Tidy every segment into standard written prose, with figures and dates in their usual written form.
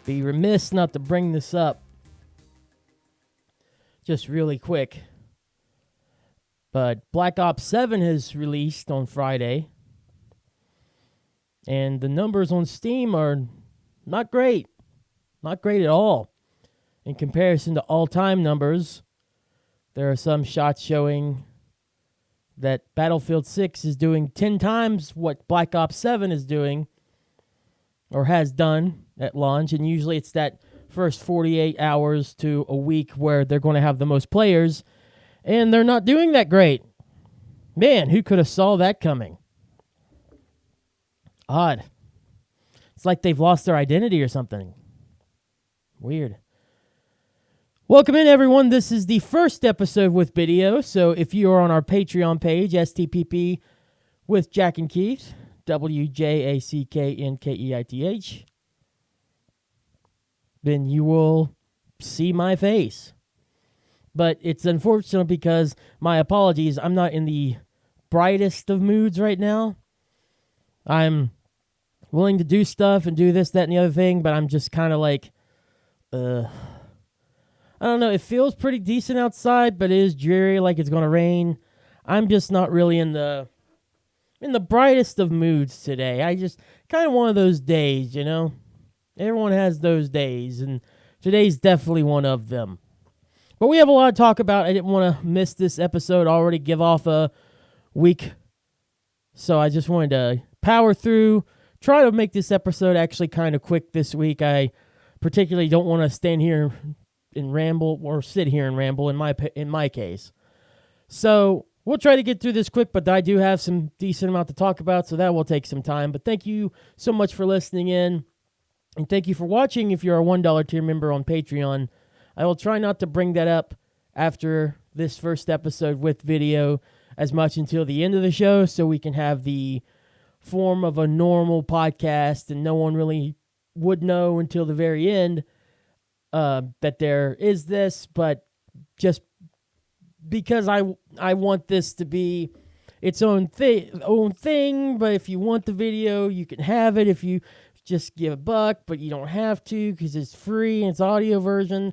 Be remiss not to bring this up just really quick. But Black Ops 7 has released on Friday. And the numbers on Steam are not great. Not great at all. In comparison to all-time numbers, there are some shots showing that Battlefield 6 is doing 10 times what Black Ops 7 is doing or has done at launch. And usually it's that first 48 hours to a week where they're going to have the most players. And they're not doing that great. Man, who could have saw that coming? Odd. It's like they've lost their identity or something. Weird. Welcome in, everyone. This is the first episode with video. So if you are on our Patreon page, STPP with Jack and Keith, WJACKNKEITH, then you will see my face. But it's unfortunate because, my apologies, I'm not in the brightest of moods right now. I'm willing to do stuff and do this, that, and the other thing, but I'm just kind of like, I don't know, it feels pretty decent outside, but it is dreary, like it's going to rain. I'm just not really in the brightest of moods today. I just, kind of one of those days, you know? Everyone has those days, and today's definitely one of them. But we have a lot to talk about. I didn't want to miss this episode, already give off a week. So I just wanted to power through, try to make this episode actually kind of quick this week. I particularly don't want to stand here and ramble or sit here and ramble in my case. So we'll try to get through this quick, but I do have some decent amount to talk about, so that will take some time. But thank you so much for listening in, and thank you for watching if you're a $1 tier member on Patreon. I will try not to bring that up after this first episode with video as much until the end of the show, so we can have the form of a normal podcast and no one really would know until the very end that there is this. But just because I want this to be its own thing, but if you want the video, you can have it if you just give $1, but you don't have to because it's free and it's audio version.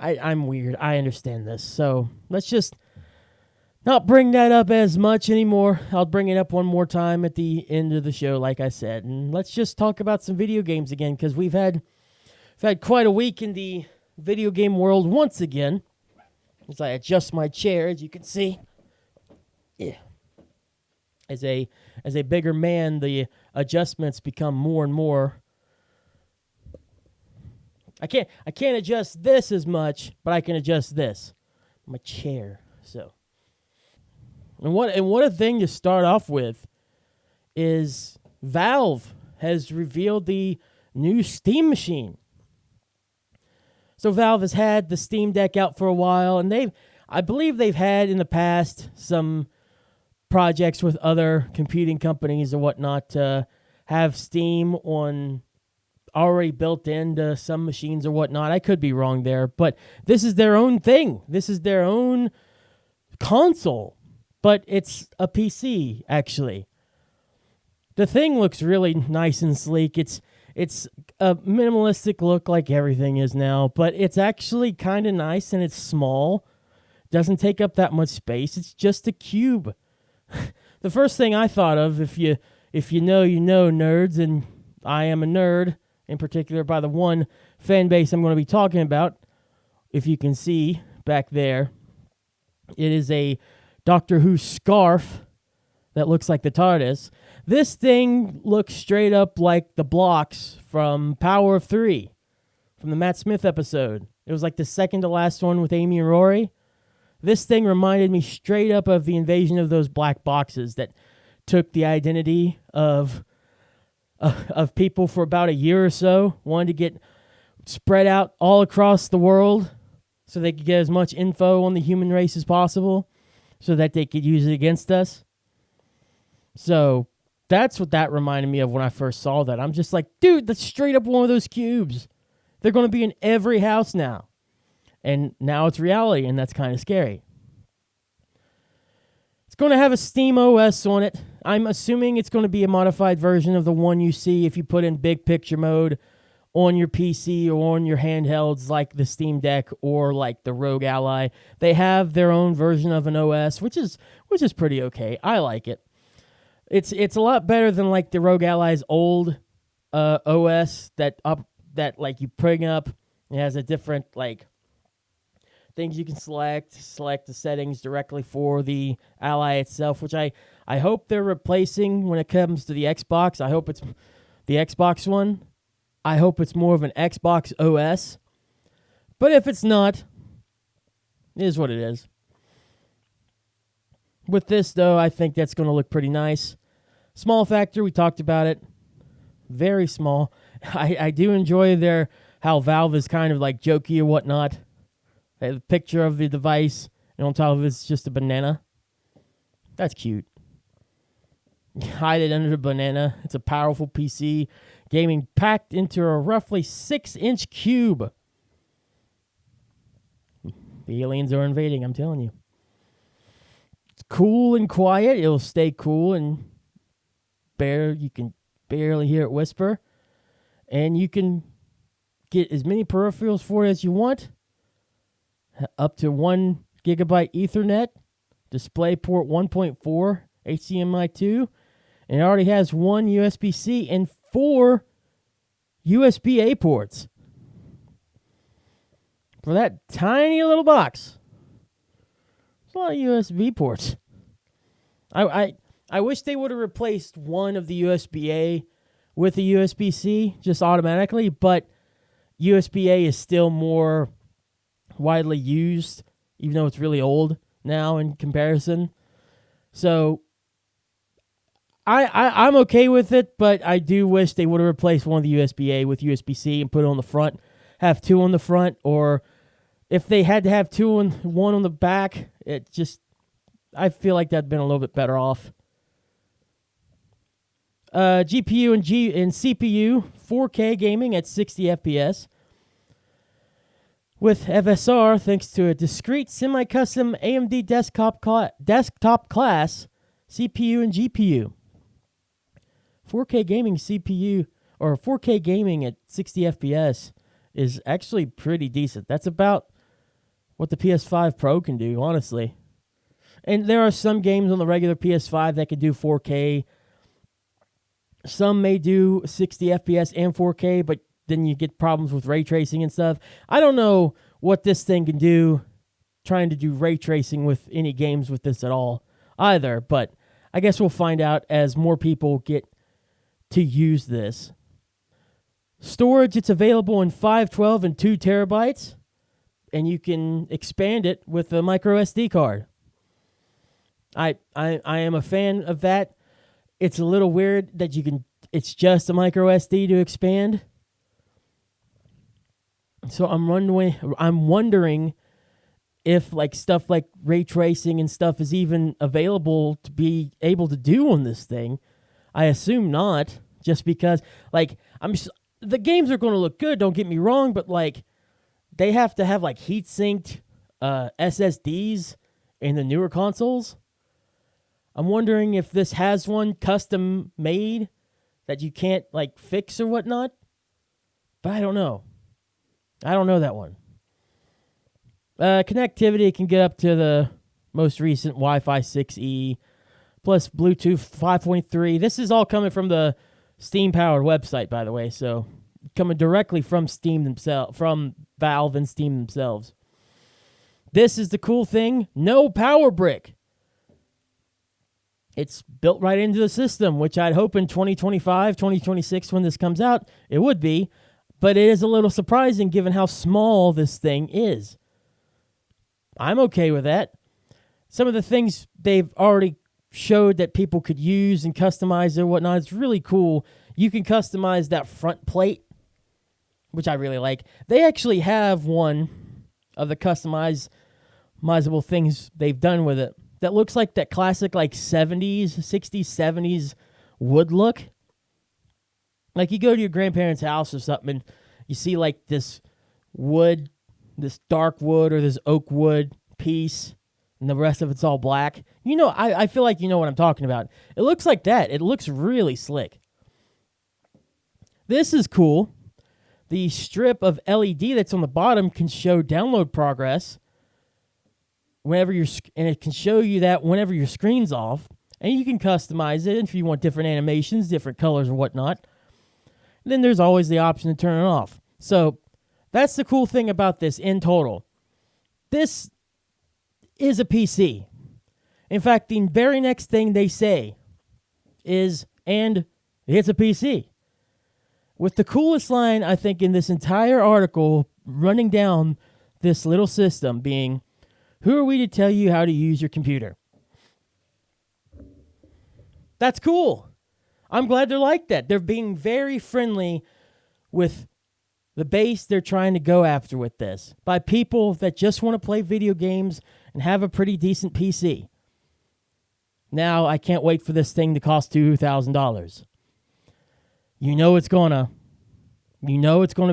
I'm weird. I understand this. So let's just not bring that up as much anymore. I'll bring it up one more time at the end of the show, like I said. And let's just talk about some video games again, because we've had quite a week in the video game world once again. As I adjust my chair, as you can see. Yeah. As a bigger man, the adjustments become more and more. I can't adjust this as much, but I can adjust this. My chair. So, and what a thing to start off with is Valve has revealed the new Steam machine. So Valve has had the Steam Deck out for a while, and I believe they've had in the past some projects with other computing companies or whatnot to have Steam on already built into some machines or whatnot. I could be wrong there, but this is their own thing. This is their own console, but it's a PC, actually. The thing looks really nice and sleek. It's a minimalistic look like everything is now, but it's actually kind of nice, and it's small. Doesn't take up that much space. It's just a cube. The first thing I thought of, if you know, you know, nerds, and I am a nerd, in particular by the one fan base I'm going to be talking about, if you can see back there, it is a Doctor Who scarf that looks like the TARDIS. This thing looks straight up like the blocks from Power of Three, from the Matt Smith episode. It was like the second to last one with Amy and Rory. This thing reminded me straight up of the invasion of those black boxes that took the identity of people for about a year or so, wanted to get spread out all across the world so they could get as much info on the human race as possible so that they could use it against us. So that's what that reminded me of when I first saw that. I'm just like, dude, that's straight up one of those cubes. They're going to be in every house now. And now it's reality, and that's kind of scary. It's going to have a Steam OS on it. I'm assuming it's going to be a modified version of the one you see if you put in big picture mode on your PC or on your handhelds like the Steam Deck or like the Rogue Ally. They have their own version of an OS, which is pretty okay. I like it. It's a lot better than like the Rogue Ally's old OS that like you bring up. It has a different like things you can select the settings directly for the Ally itself, which I hope they're replacing when it comes to the Xbox. I hope it's the Xbox one. I hope it's more of an Xbox OS. But if it's not, it is what it is. With this, though, I think that's going to look pretty nice. Small factor, we talked about it. Very small. I do enjoy how Valve is kind of like jokey or whatnot. They have a picture of the device, and on top of it's just a banana. That's cute. Hide it under the banana. It's a powerful PC. Gaming packed into a roughly 6-inch cube. The aliens are invading, I'm telling you. It's cool and quiet. It'll stay cool and you can barely hear it whisper. And you can get as many peripherals for it as you want. Up to 1 gigabyte Ethernet, DisplayPort 1.4, HDMI 2, and it already has 1 USB-C and 4 USB-A ports. For that tiny little box, there's a lot of USB ports. I wish they would have replaced one of the USB-A with a USB-C just automatically, but USB-A is still more widely used, even though it's really old now in comparison. So I'm okay with it, but I do wish they would have replaced one of the USB-A with USB-C and put it on the front. Have 2 on the front, or if they had to have 2 and 1 on the back, I feel like that'd been a little bit better off. GPU and CPU, 4K gaming at 60 FPS. With FSR, thanks to a discrete semi-custom AMD desktop class CPU and GPU. 4K gaming CPU, or 4K gaming at 60 FPS is actually pretty decent. That's about what the PS5 Pro can do, honestly. And there are some games on the regular PS5 that can do 4K. Some may do 60 FPS and 4K, but then you get problems with ray tracing and stuff. I don't know what this thing can do, trying to do ray tracing with any games with this at all either, but I guess we'll find out as more people get to use this. Storage, it's available in 512 and 2 terabytes, and you can expand it with a micro SD card. I am a fan of that. It's a little weird that it's just a micro SD to expand. So I'm wondering if like stuff like ray tracing and stuff is even available to be able to do on this thing. I assume not, just because like the games are going to look good, don't get me wrong, but like they have to have like heat synced SSDs in the newer consoles. I'm wondering if this has one custom made that you can't like fix or whatnot. But I don't know. I don't know that one. Connectivity can get up to the most recent Wi-Fi 6E plus Bluetooth 5.3. This is all coming from the Steam-powered website, by the way, so coming directly from from Valve and Steam themselves. This is the cool thing. No power brick. It's built right into the system, which I'd hope in 2025, 2026, when this comes out, it would be. But it is a little surprising given how small this thing is. I'm okay with that. Some of the things they've already showed that people could use and customize and whatnot, it's really cool. You can customize that front plate, which I really like. They actually have one of the customizable things they've done with it that looks like that classic like 60s, 70s wood look. Like you go to your grandparents' house or something and you see like this wood, this dark wood or this oak wood piece, and the rest of it's all black. You know, I feel like you know what I'm talking about. It looks like that. It looks really slick. This is cool. the strip of LED that's on the bottom can show download progress whenever and it can show you that whenever your screen's off, and you can customize it if you want different animations, different colors or whatnot. And then there's always the option to turn it off. So that's the cool thing about this in total. This is a PC. In fact, the very next thing they say is, and it's a PC. With the coolest line, I think, in this entire article running down this little system being, who are we to tell you how to use your computer? That's cool. I'm glad they're like that. They're being very friendly with the base they're trying to go after with this, by people that just want to play video games and have a pretty decent PC. Now, I can't wait for this thing to cost $2,000. You know it's gonna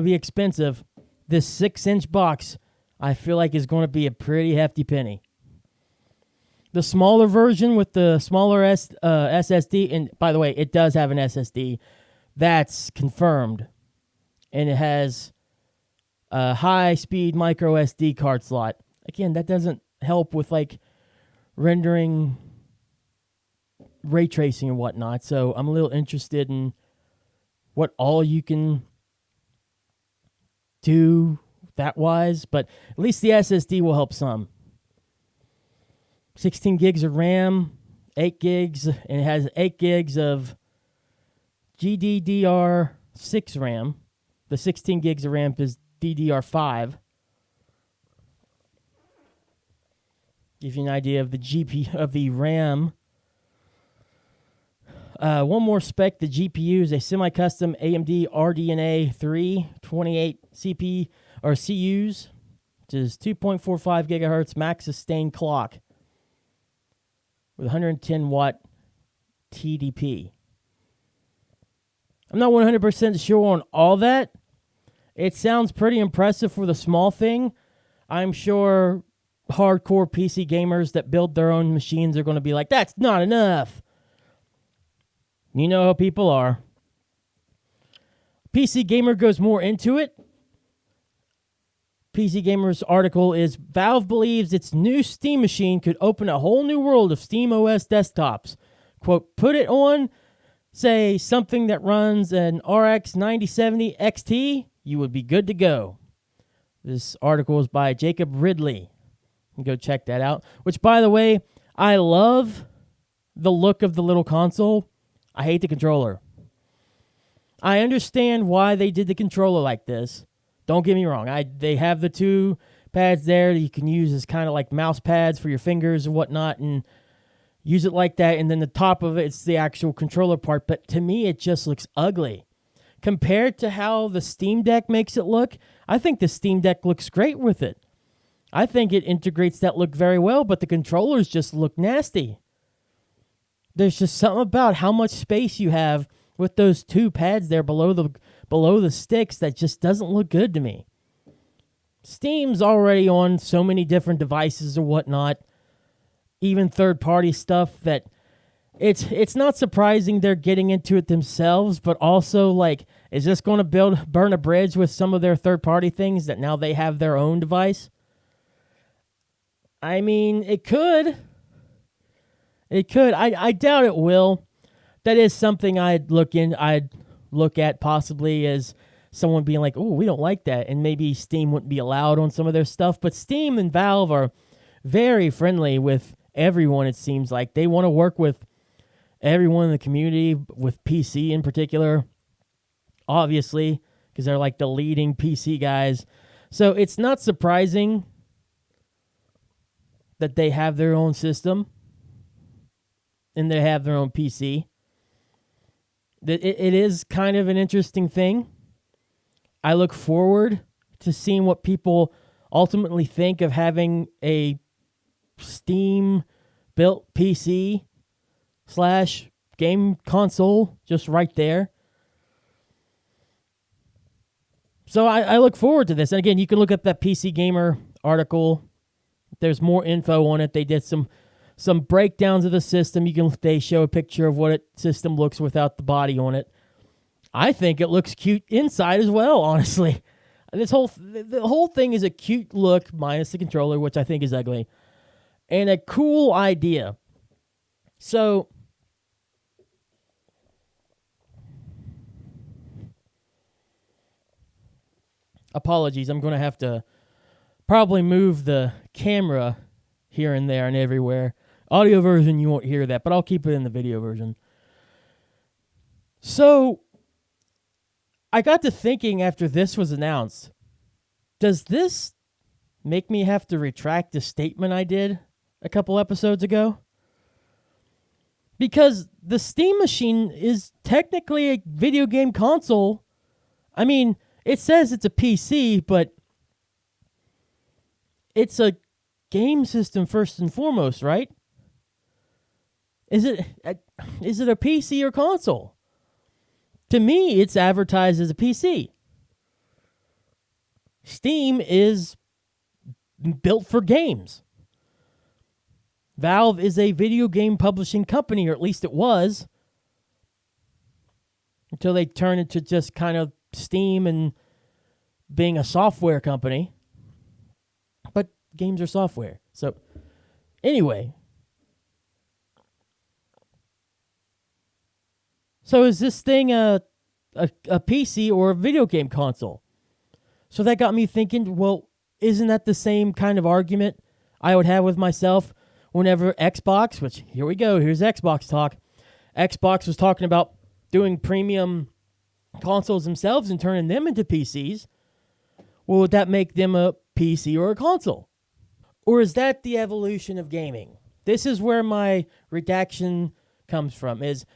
be expensive. This 6-inch box, I feel like, is going to be a pretty hefty penny. The smaller version with the smaller SSD, and by the way, it does have an SSD, that's confirmed. And it has a high-speed micro SD card slot. Again, that doesn't help with like rendering, ray tracing and whatnot. So I'm a little interested in what all you can do that wise, but at least the SSD will help some. 16 gigs of RAM, 8 gigs, and it has 8 gigs of GDDR6 RAM. The 16 gigs of RAM is DDR5. Give you an idea of the of the RAM. One more spec, the GPU is a semi-custom AMD RDNA 328 CUs, which is 2.45 gigahertz max sustained clock with 110 watt TDP. I'm not 100% sure on all that. It sounds pretty impressive for the small thing. I'm sure hardcore PC gamers that build their own machines are going to be like, that's not enough. You know how people are. PC Gamer goes more into it. PC Gamer's article is, Valve believes its new Steam machine could open a whole new world of Steam OS desktops. Quote, put it on, say, something that runs an RX 9070 XT, you would be good to go. This article is by Jacob Ridley. You can go check that out. Which, by the way, I love the look of the little console. I hate the controller. I understand why they did the controller like this. Don't get me wrong. They have the two pads there that you can use as kind of like mouse pads for your fingers and whatnot, and use it like that. And then the top of it's the actual controller part. But to me, it just looks ugly. Compared to how the Steam Deck makes it look, I think the Steam Deck looks great with it. I think it integrates that look very well, but the controllers just look nasty. There's just something about how much space you have with those two pads there below the sticks that just doesn't look good to me. Steam's already on so many different devices or whatnot, even third-party stuff, that it's not surprising they're getting into it themselves, but also, like, is this going to burn a bridge with some of their third-party things that now they have their own device? I mean, it could. It could. I doubt it will. That is something I'd look at possibly as someone being like, oh, we don't like that. And maybe Steam wouldn't be allowed on some of their stuff. But Steam and Valve are very friendly with everyone, it seems like. They want to work with everyone in the community, with PC in particular, obviously, because they're like the leading PC guys. So it's not surprising that they have their own system and they have their own PC. It is kind of an interesting thing. I look forward to seeing what people ultimately think of having a Steam-built PC / game console just right there. So I look forward to this. And again, you can look up that PC Gamer article. There's more info on it. They did some breakdowns of the system. They show a picture of what a system looks without the body on it. I think it looks cute inside as well, honestly. The whole thing is a cute look minus the controller, which I think is ugly, and a cool idea. So apologies, I'm going to have to probably move the camera here and there and everywhere. Audio version, you won't hear that, but I'll keep it in the video version. So I got to thinking after this was announced, does this make me have to retract the statement I did a couple episodes ago? Because the Steam Machine is technically a video game console. I mean, it says it's a PC, but it's a game system first and foremost, right? Is it a PC or console? To me, it's advertised as a PC. Steam is built for games. Valve is a video game publishing company, or at least it was, until they turned into just kind of Steam and being a software company. But games are software. So, anyway. So is this thing a PC or a video game console? So that got me thinking, well, isn't that the same kind of argument I would have with myself whenever Xbox, which here we go, here's Xbox talk. Xbox was talking about doing premium consoles themselves and turning them into PCs. Well, would that make them a PC or a console? Or is that the evolution of gaming? This is where my redaction comes from, is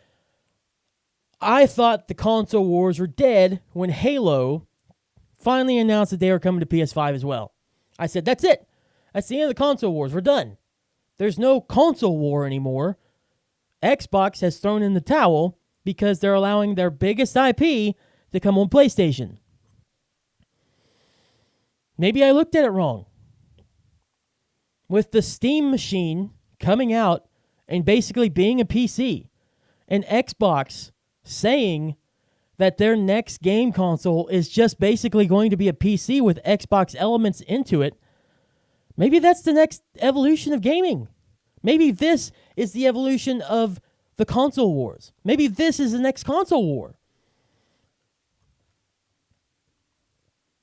I thought the console wars were dead when Halo finally announced that they were coming to PS5 as well. I said, that's it. That's the end of the console wars. We're done. There's no console war anymore. Xbox has thrown in the towel because they're allowing their biggest IP to come on PlayStation. Maybe I looked at it wrong. With the Steam Machine coming out and basically being a PC, and Xbox saying that their next game console is just basically going to be a PC with Xbox elements into it, maybe that's the next evolution of gaming. Maybe this is the evolution of the console wars. Maybe this is the next console war.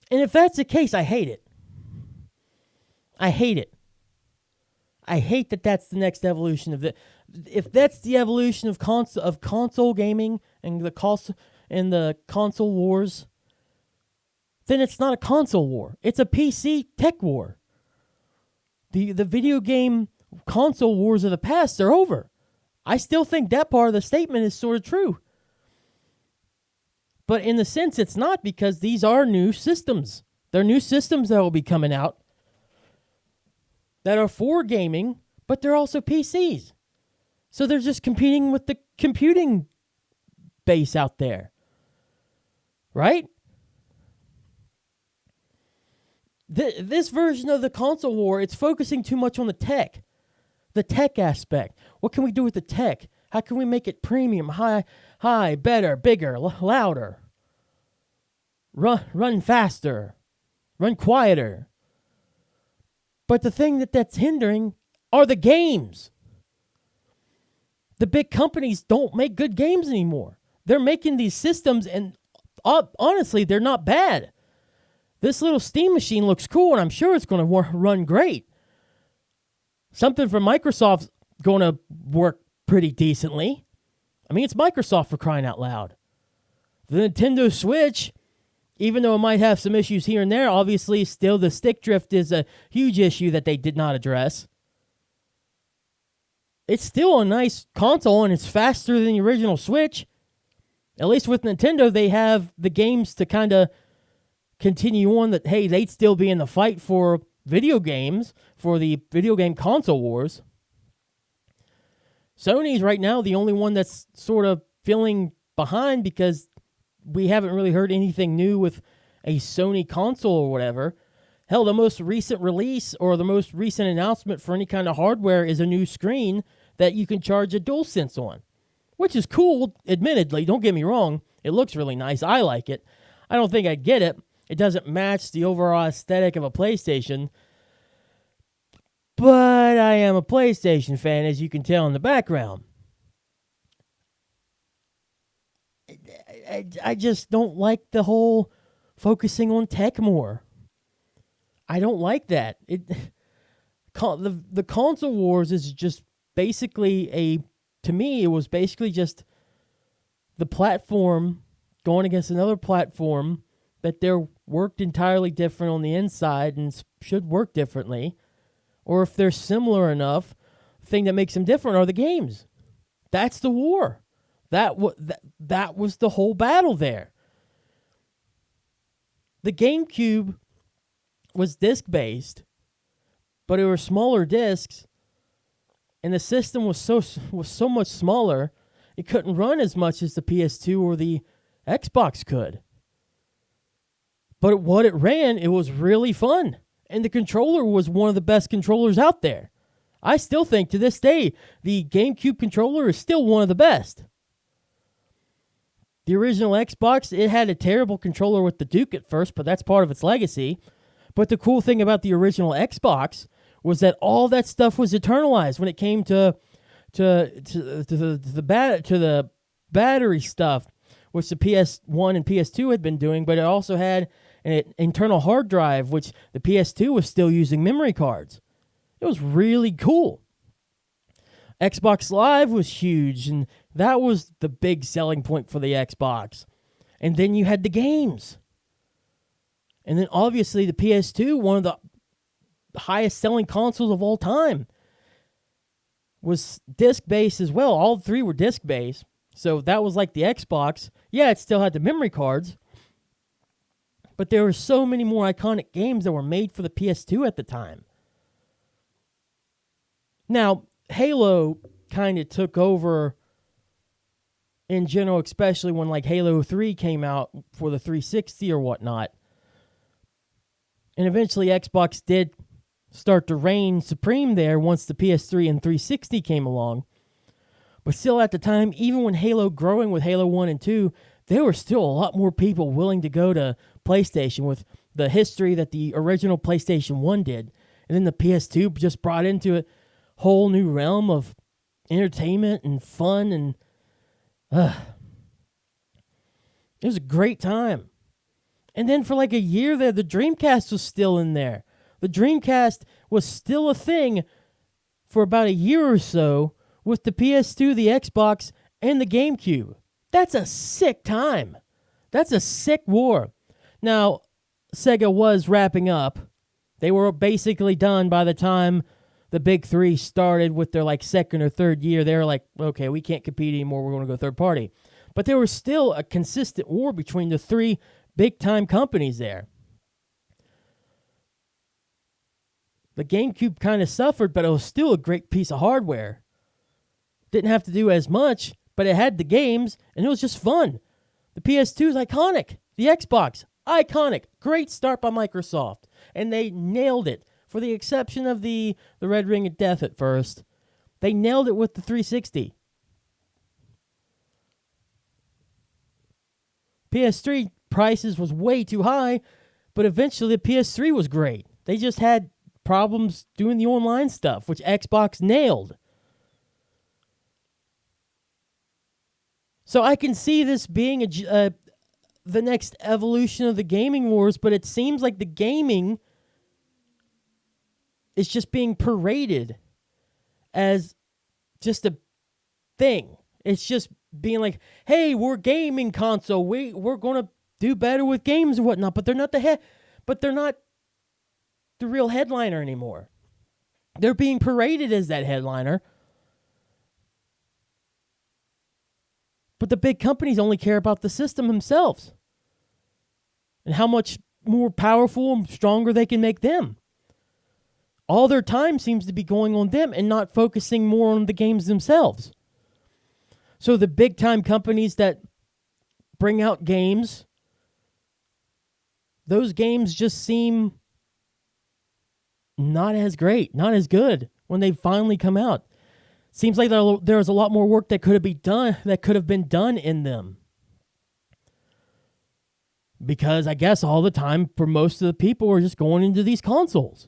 And if that's the case, I hate it. I hate it. I hate that that's the next evolution of it. If that's the evolution of console gaming and the console wars, then it's not a console war. It's a PC tech war. The video game console wars of the past are over. I still think that part of the statement is sort of true. But in the sense, it's not, because these are new systems. They're new systems that will be coming out that are for gaming, but they're also PCs. So they're just competing with the computing base out there. Right? This version of the console war, it's focusing too much on the tech aspect. What can we do with the tech? How can we make it premium, high, better, bigger, louder? Run faster, run quieter. But the thing that's hindering are the games. The big companies don't make good games anymore. They're making these systems, and honestly, they're not bad. This little Steam Machine looks cool, and I'm sure it's going to run great. Something from Microsoft's going to work pretty decently. I mean, it's Microsoft, for crying out loud. The Nintendo Switch, even though it might have some issues here and there, obviously still the stick drift is a huge issue that they did not address. It's still a nice console, and it's faster than the original Switch. At least with Nintendo, they have the games to kind of continue on that, hey, they'd still be in the fight for video games, for the video game console wars. Sony's right now the only one that's sort of feeling behind, because we haven't really heard anything new with a Sony console or whatever. Hell, the most recent release or the most recent announcement for any kind of hardware is a new screen that you can charge a DualSense on, which is cool, admittedly, don't get me wrong. It looks really nice. I like it. I don't think I'd get it. It doesn't match the overall aesthetic of a PlayStation. But I am a PlayStation fan, as you can tell in the background. I just don't like the whole focusing on tech more. I don't like that. The console wars is just basically to me, it was basically just the platform going against another platform that they're worked entirely different on the inside and should work differently. Or if they're similar enough, the thing that makes them different are the games. That's the war. That was the whole battle there. The GameCube was disc-based, but it were smaller discs, and the system was so much smaller, it couldn't run as much as the PS2 or the Xbox could. But what it ran, it was really fun, and the controller was one of the best controllers out there. I still think to this day, the GameCube controller is still one of the best. The original Xbox, it had a terrible controller with the Duke at first, but that's part of its legacy. But the cool thing about the original Xbox was that all that stuff was eternalized when it came to the battery stuff, which the PS1 and PS2 had been doing, but it also had an internal hard drive, which the PS2 was still using memory cards. It was really cool. Xbox Live was huge, and that was the big selling point for the Xbox. And then you had the games. And then obviously the PS2, one of the highest selling consoles of all time, was disc-based as well. All three were disc-based. So that was like the Xbox. Yeah, it still had the memory cards. But there were so many more iconic games that were made for the PS2 at the time. Now, Halo kind of took over in general, especially when like Halo 3 came out for the 360 or whatnot. And eventually Xbox did start to reign supreme there once the PS3 and 360 came along. But still at the time, even when Halo growing with Halo 1 and 2, there were still a lot more people willing to go to PlayStation with the history that the original PlayStation 1 did. And then the PS2 just brought into it whole new realm of entertainment and fun, and it was a great time. And then for like a year there, the Dreamcast was still in there. The Dreamcast was still a thing for about a year or so with the PS2, the Xbox, and the GameCube. That's a sick time. That's a sick war. Now, Sega was wrapping up. They were basically done by the time the big three started with their like second or third year. They were like, okay, we can't compete anymore. We're going to go third party. But there was still a consistent war between the three big time companies there. The GameCube kind of suffered, but it was still a great piece of hardware. Didn't have to do as much, but it had the games, and it was just fun. The PS2 is iconic. The Xbox, iconic. Great start by Microsoft. And they nailed it. For the exception of the Red Ring of Death at first, they nailed it with the 360. PS3 prices was way too high, but eventually the PS3 was great. They just had problems doing the online stuff, which Xbox nailed. So I can see this being the next evolution of the gaming wars, but it seems like the gaming is just being paraded as just a thing. It's just being like, hey, we're gaming console. We're going to do better with games and whatnot, but they're not they're not the real headliner anymore. They're being paraded as that headliner. But the big companies only care about the system themselves and how much more powerful and stronger they can make them. All their time seems to be going on them and not focusing more on the games themselves. So the big time companies that bring out games, those games just seem not as great, not as good when they finally come out. Seems like there's a lot more work that could have been done in them. because I guess all the time for most of the people are just going into these consoles,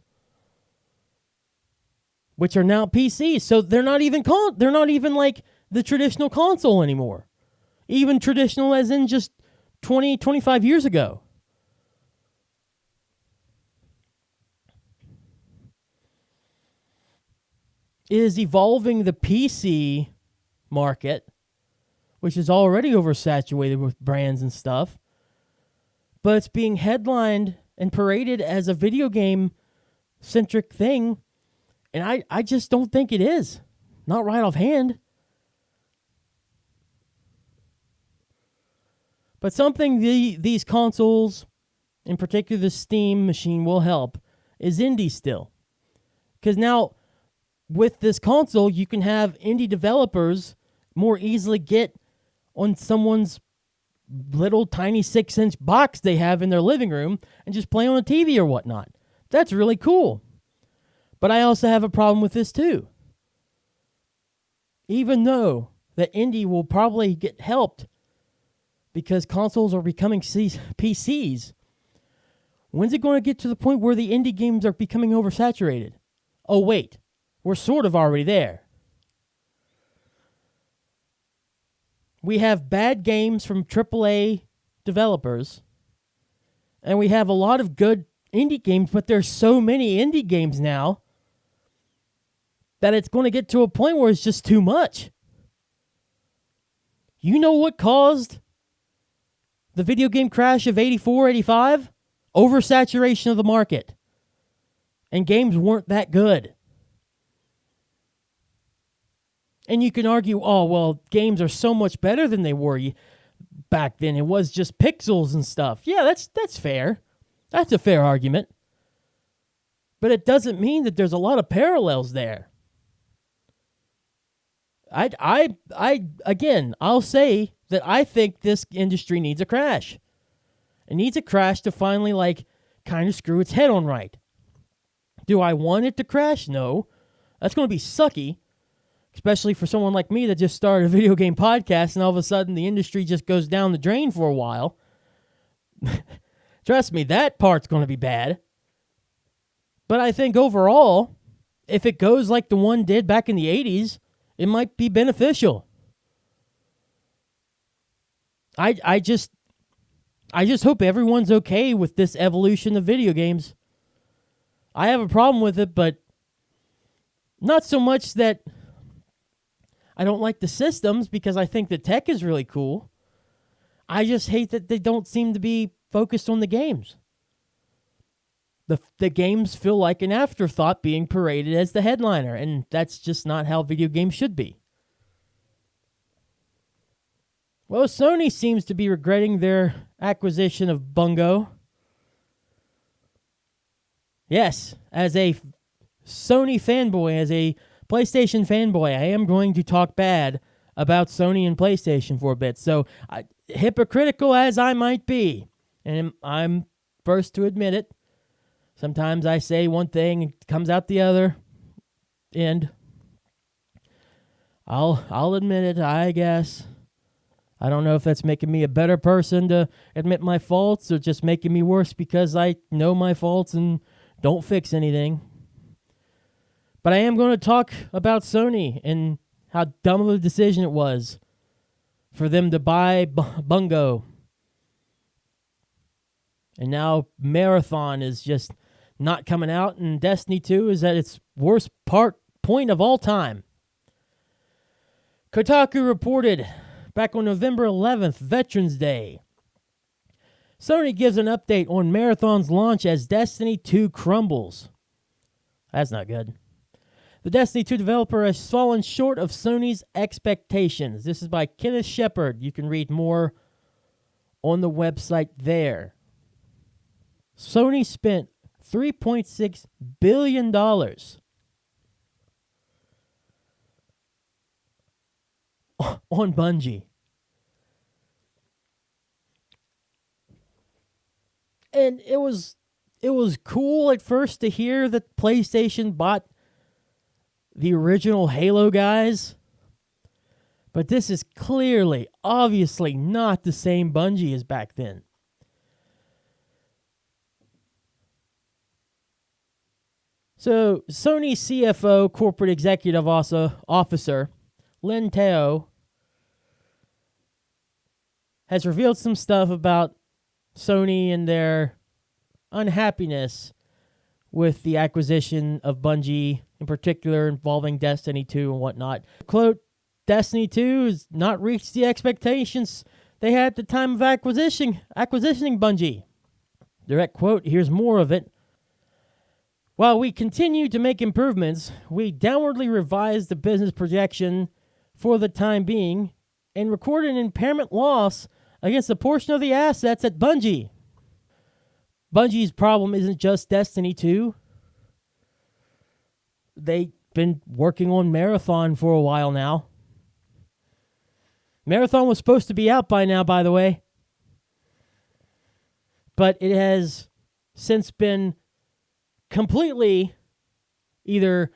which are now PCs. So they're not even like the traditional console anymore. Even traditional as in just 20, 25 years ago. It is evolving the PC market, which is already oversaturated with brands and stuff, but it's being headlined and paraded as a video game-centric thing, and I just don't think it is. Not right offhand. But something these consoles, in particular the Steam machine, will help is indie still. Because now, with this console, you can have indie developers more easily get on someone's little tiny 6-inch box they have in their living room and just play on a TV or whatnot. That's really cool. But I also have a problem with this too. Even though that indie will probably get helped because consoles are becoming PCs, when's it going to get to the point where the indie games are becoming oversaturated? Oh, wait. We're sort of already there. We have bad games from AAA developers, and we have a lot of good indie games, but there's so many indie games now that it's going to get to a point where it's just too much. You know what caused the video game crash of 84, 85? Oversaturation of the market. And games weren't that good. And you can argue, oh, well, games are so much better than they were back then. It was just pixels and stuff. Yeah, that's fair. That's a fair argument. But it doesn't mean that there's a lot of parallels there. I'll say that I think this industry needs a crash. It needs a crash to finally, kind of screw its head on right. Do I want it to crash? No. That's going to be sucky. Especially for someone like me that just started a video game podcast and all of a sudden the industry just goes down the drain for a while. Trust me, that part's going to be bad. But I think overall, if it goes like the one did back in the 80s, it might be beneficial. I just hope everyone's okay with this evolution of video games. I have a problem with it, but not so much that I don't like the systems because I think the tech is really cool. I just hate that they don't seem to be focused on the games. The games feel like an afterthought being paraded as the headliner, and that's just not how video games should be. Well, Sony seems to be regretting their acquisition of Bungie. Yes, as a Sony fanboy, as a PlayStation fanboy, I am going to talk bad about Sony and PlayStation for a bit. So, hypocritical as I might be, and I'm first to admit it, sometimes I say one thing and it comes out the other, and I'll admit it, I guess. I don't know if that's making me a better person to admit my faults or just making me worse because I know my faults and don't fix anything. But I am going to talk about Sony and how dumb of a decision it was for them to buy Bungie. And now Marathon is just not coming out, and Destiny 2 is at its worst point of all time. Kotaku reported back on November 11th, Veterans Day. Sony gives an update on Marathon's launch as Destiny 2 crumbles. That's not good. The Destiny 2 developer has fallen short of Sony's expectations. This is by Kenneth Shepard. You can read more on the website there. Sony spent $3.6 billion on Bungie. And it was cool at first to hear that PlayStation bought the original Halo guys. But this is clearly, obviously not the same Bungie as back then. So, Sony CFO, corporate executive officer, Lin Teo, has revealed some stuff about Sony and their unhappiness with the acquisition of Bungie, in particular involving Destiny 2 and whatnot. Quote, Destiny 2 has not reached the expectations they had at the time of acquisitioning Bungie. Direct quote, here's more of it. While we continue to make improvements, we downwardly revised the business projection for the time being and recorded an impairment loss against a portion of the assets at Bungie. Bungie's problem isn't just Destiny 2. They've been working on Marathon for a while now. Marathon was supposed to be out by now, by the way. But it has since been completely either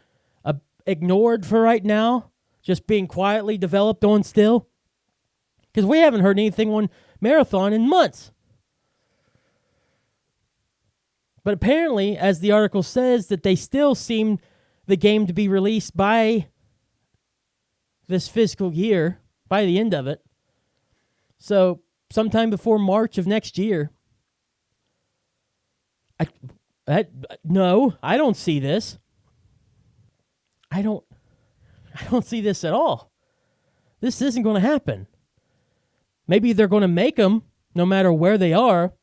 ignored for right now, just being quietly developed on still. Because we haven't heard anything on Marathon in months. But apparently, as the article says, that they still seem the game to be released by this fiscal year, by the end of it. So, sometime before March of next year. No, I don't see this. I don't see this at all. This isn't going to happen. Maybe they're going to make them no matter where they are.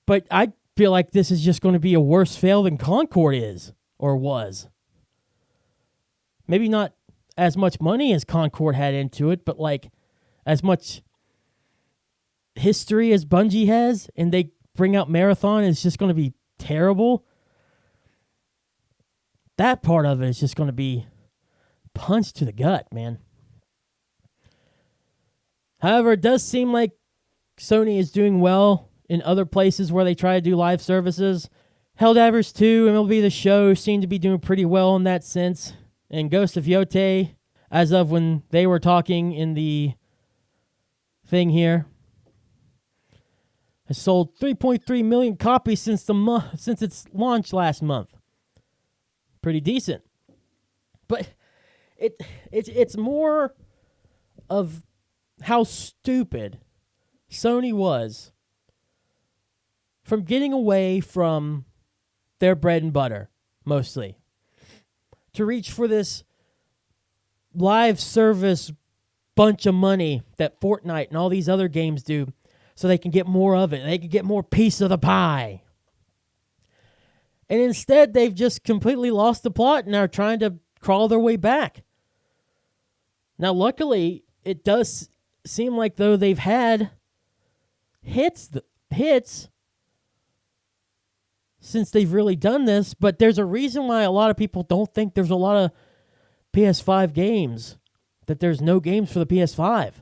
But I feel like this is just going to be a worse fail than Concord is or was. Maybe not as much money as Concord had into it, but like as much history as Bungie has, and they bring out Marathon, it's just going to be terrible. That part of it is just going to be punched to the gut, man. However, it does seem like Sony is doing well in other places where they try to do live services. Helldivers 2, MLB The Show seem to be doing pretty well in that sense. And Ghost of Yotei, as of when they were talking in the thing here, has sold 3.3 million copies since its launch last month. Pretty decent. But it's more of how stupid Sony was from getting away from their bread and butter, mostly, to reach for this live service bunch of money that Fortnite and all these other games do so they can get more of it. They can get more piece of the pie. And instead, they've just completely lost the plot and are trying to crawl their way back. Now, luckily, it does seem like though they've had hits since they've really done this, but there's a reason why a lot of people don't think there's a lot of PS5 games, that there's no games for the PS5.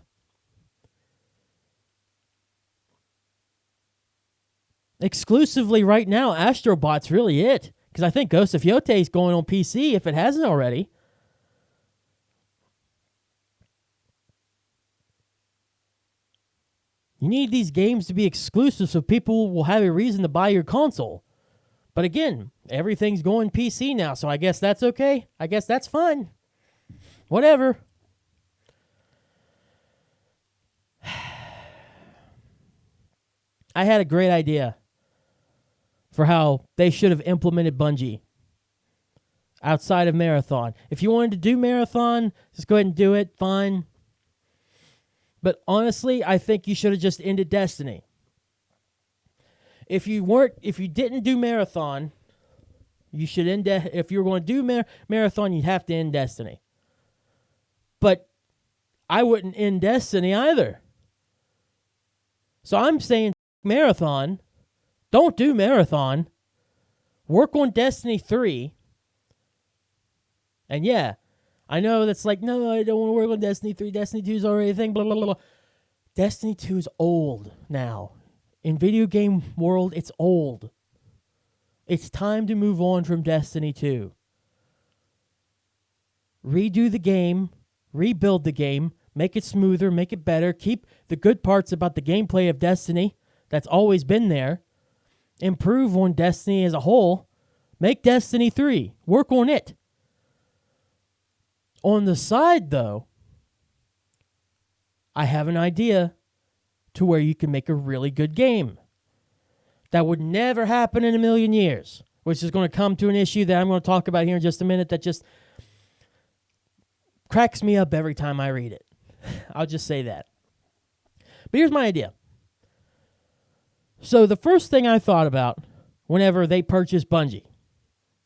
Exclusively right now, Astrobot's really it, because I think Ghost of Yotei is going on PC if it hasn't already. You need these games to be exclusive so people will have a reason to buy your console. But again, everything's going PC now, so I guess that's okay. I guess that's fine. Whatever. I had a great idea for how they should have implemented Bungie outside of Marathon. If you wanted to do Marathon, just go ahead and do it. Fine. But honestly, I think you should have just ended Destiny. If you didn't do Marathon, you should end. If you were going to do Marathon, you'd have to end Destiny. But I wouldn't end Destiny either. So I'm saying Marathon. Don't do Marathon. Work on Destiny 3. And yeah, I know that's like, no, I don't want to work on Destiny 3. Destiny 2 is already a thing, blah, blah, blah, blah. Destiny 2 is old now. In video game world, it's old. It's time to move on from Destiny 2. Redo the game, rebuild the game, make it smoother, make it better, keep the good parts about the gameplay of Destiny that's always been there, improve on Destiny as a whole, Make Destiny 3. Work on it. On the side, though, I have an idea to where you can make a really good game. That would never happen in a million years, which is going to come to an issue that I'm going to talk about here in just a minute that just cracks me up every time I read it. I'll just say that. But here's my idea. So the first thing I thought about whenever they purchased Bungie,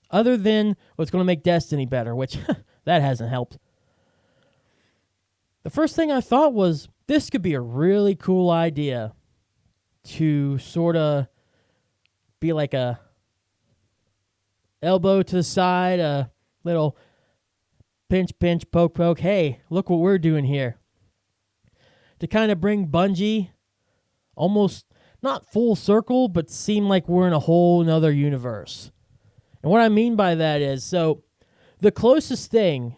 other than what's going to make Destiny better, which that hasn't helped, the first thing I thought was this could be a really cool idea to sort of be like a elbow to the side, a little pinch, poke, poke. Hey, look what we're doing here. To kind of bring Bungie almost not full circle, but seem like we're in a whole nother universe. And what I mean by that is, so the closest thing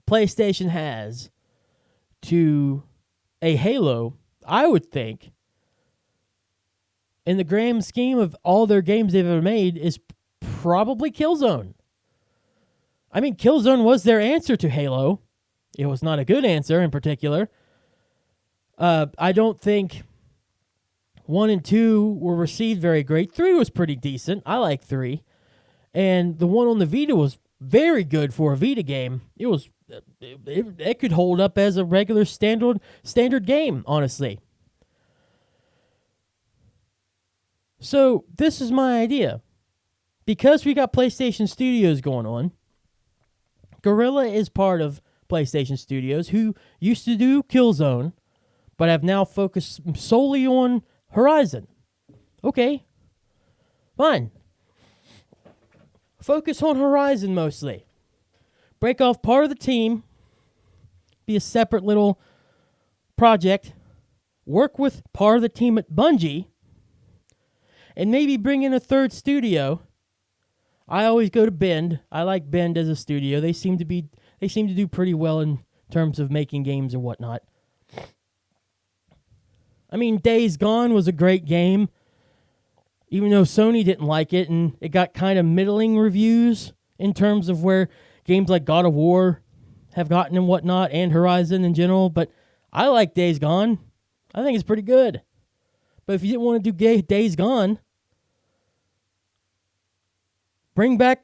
PlayStation has to a Halo, I would think, in the grand scheme of all their games they've ever made, is probably Killzone. I mean, Killzone was their answer to Halo. It was not a good answer in particular. I don't think 1 and 2 were received very great. 3 was pretty decent. I like 3. And the one on the Vita was very good for a Vita game. It could hold up as a regular standard game, honestly. So this is my idea. Because we got PlayStation Studios going on, Guerrilla is part of PlayStation Studios, who used to do Killzone, but have now focused solely on Horizon. Okay, fine. Focus on Horizon mostly. Break off part of the team, be a separate little project, work with part of the team at Bungie, and maybe bring in a third studio. I always go to Bend. I like Bend as a studio. They seem to do pretty well in terms of making games and whatnot. I mean, Days Gone was a great game, even though Sony didn't like it, and it got kind of middling reviews in terms of where games like God of War have gotten and whatnot, and Horizon in general. But I like Days Gone. I think it's pretty good. But if you didn't want to do Days Gone, bring back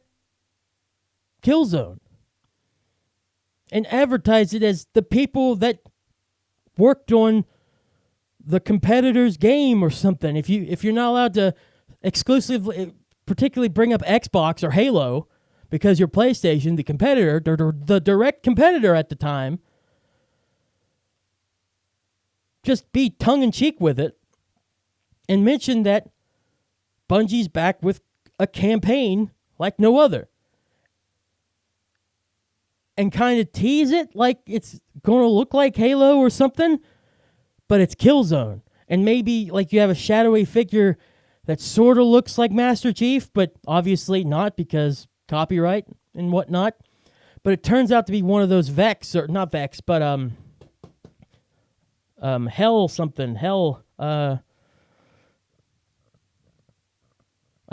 Killzone and advertise it as the people that worked on the competitor's game or something. If you're not allowed to exclusively, particularly bring up Xbox or Halo because you're PlayStation, the competitor, the direct competitor at the time, just be tongue-in-cheek with it and mention that Bungie's back with a campaign like no other. And kind of tease it like it's going to look like Halo or something, but it's Killzone. And maybe like you have a shadowy figure that sort of looks like Master Chief, but obviously not because copyright and whatnot. But it turns out to be one of those Vex, or not Vex, but Hell something. Hell.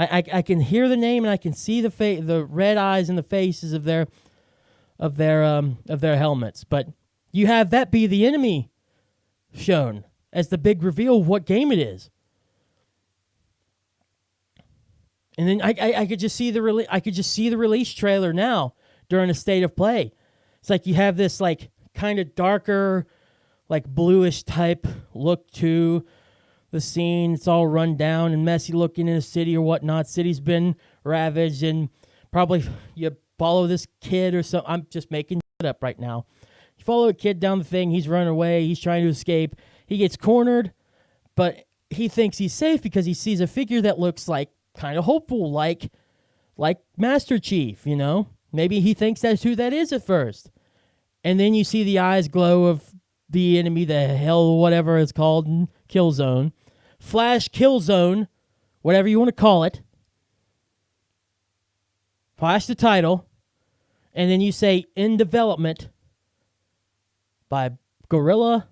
I can hear the name and I can see the red eyes and the faces of their helmets. But you have that be the enemy shown as the big reveal of what game it is. And then I could just see the release trailer now during a state of play. It's like you have this like kind of darker, like bluish type look to the scene. It's all run down and messy looking in a city or whatnot. City's been ravaged, and probably you follow this kid or something. I'm just making shit up right now. You follow a kid down the thing. He's running away. He's trying to escape. He gets cornered, but he thinks he's safe because he sees a figure that looks like kind of hopeful, like Master Chief, you know? Maybe he thinks that's who that is at first. And then you see the eyes glow of the enemy, the hell, whatever it's called, in Killzone. Flash Killzone, whatever you want to call it. Flash the title. And then you say, in development by Guerrilla,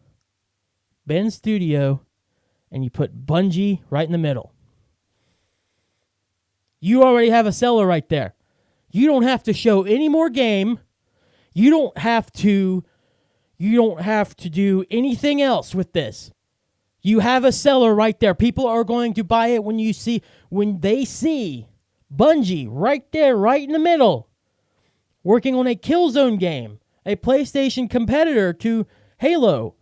Ben Studio, and you put Bungie right in the middle. You already have a seller right there. You don't have to show any more game. You don't have to do anything else with this. You have a seller right there. People are going to buy it when they see Bungie right there, right in the middle, working on a Killzone game, a PlayStation competitor to Halo.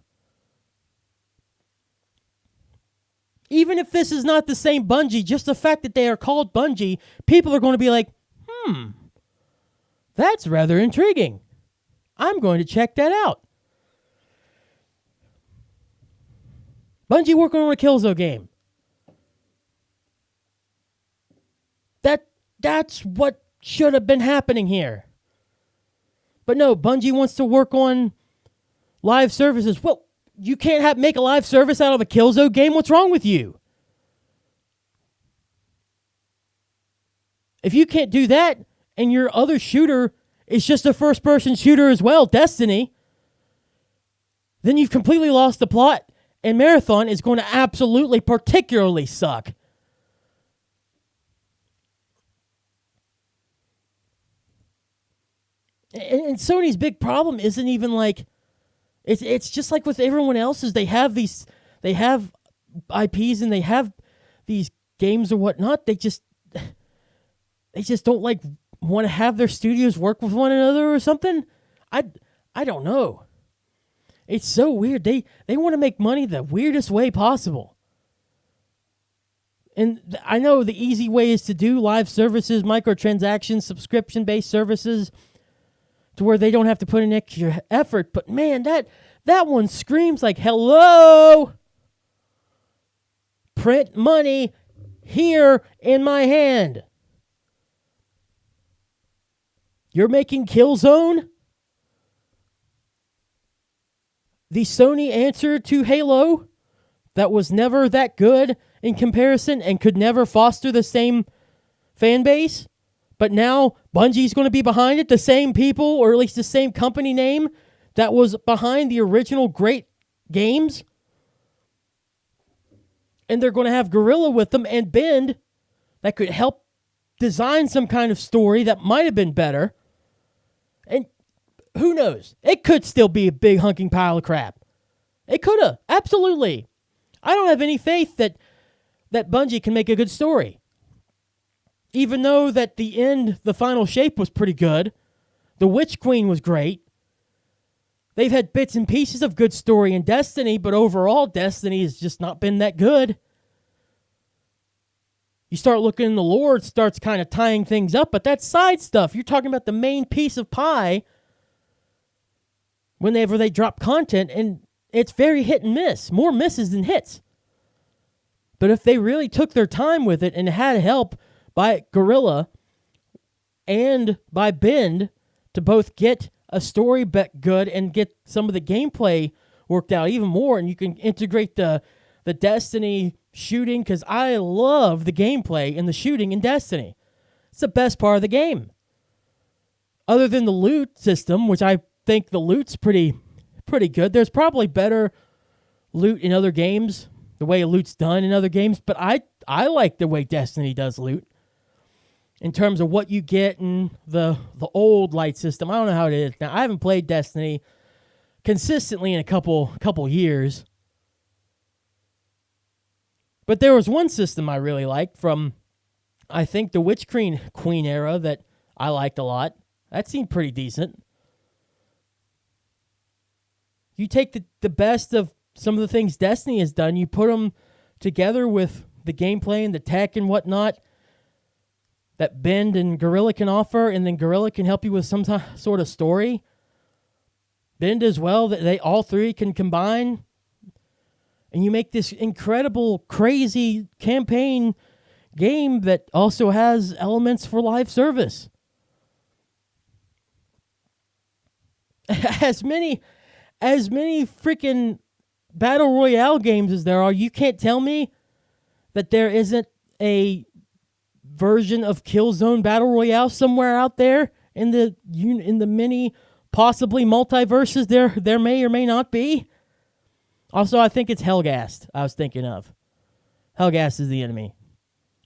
Even if this is not the same Bungie, just the fact that they are called Bungie, people are going to be like, that's rather intriguing. I'm going to check that out. Bungie working on a Killzone game. That's what should have been happening here. But no, Bungie wants to work on live services. Well, you can't make a live service out of a Killzone game? What's wrong with you? If you can't do that, and your other shooter is just a first-person shooter as well, Destiny, then you've completely lost the plot, and Marathon is going to absolutely particularly suck. And Sony's big problem isn't even like, it's just like with everyone else's. They have IPs and they have these games or whatnot. They just don't like want to have their studios work with one another or something. I don't know. It's so weird. They want to make money the weirdest way possible. And I know the easy way is to do live services, microtransactions, subscription-based services, to where they don't have to put in extra effort. But man, that one screams like, hello! Print money here in my hand. You're making Killzone? The Sony answer to Halo that was never that good in comparison and could never foster the same fan base? But now Bungie's going to be behind it, the same people, or at least the same company name that was behind the original great games. And they're going to have Guerrilla with them and Bend that could help design some kind of story that might have been better. And who knows? It could still be a big hunking pile of crap. It could have. Absolutely. I don't have any faith that Bungie can make a good story. Even though that the final shape was pretty good. The Witch Queen was great. They've had bits and pieces of good story in Destiny, but overall, Destiny has just not been that good. You start looking in the lore, it starts kind of tying things up, but that's side stuff. You're talking about the main piece of pie whenever they drop content, and it's very hit and miss. More misses than hits. But if they really took their time with it and had help by Guerrilla and by Bend to both get a story good and get some of the gameplay worked out even more, and you can integrate the Destiny shooting, because I love the gameplay and the shooting in Destiny. It's the best part of the game. Other than the loot system, which I think the loot's pretty good. There's probably better loot in other games, the way loot's done in other games, but I like the way Destiny does loot. In terms of what you get in the old light system. I don't know how it is now. I haven't played Destiny consistently in a couple years. But there was one system I really liked from, I think, the Witch Queen era that I liked a lot. That seemed pretty decent. You take the best of some of the things Destiny has done, you put them together with the gameplay and the tech and whatnot that Bend and Guerrilla can offer, and then Guerrilla can help you with some sort of story. Bend as well, that they all three can combine. And you make this incredible, crazy campaign game that also has elements for live service. As many freaking Battle Royale games as there are, you can't tell me that there isn't a version of Killzone Battle Royale somewhere out there in the many, possibly multiverses there may or may not be. Also, I think it's Helghast I was thinking of. Helghast is the enemy.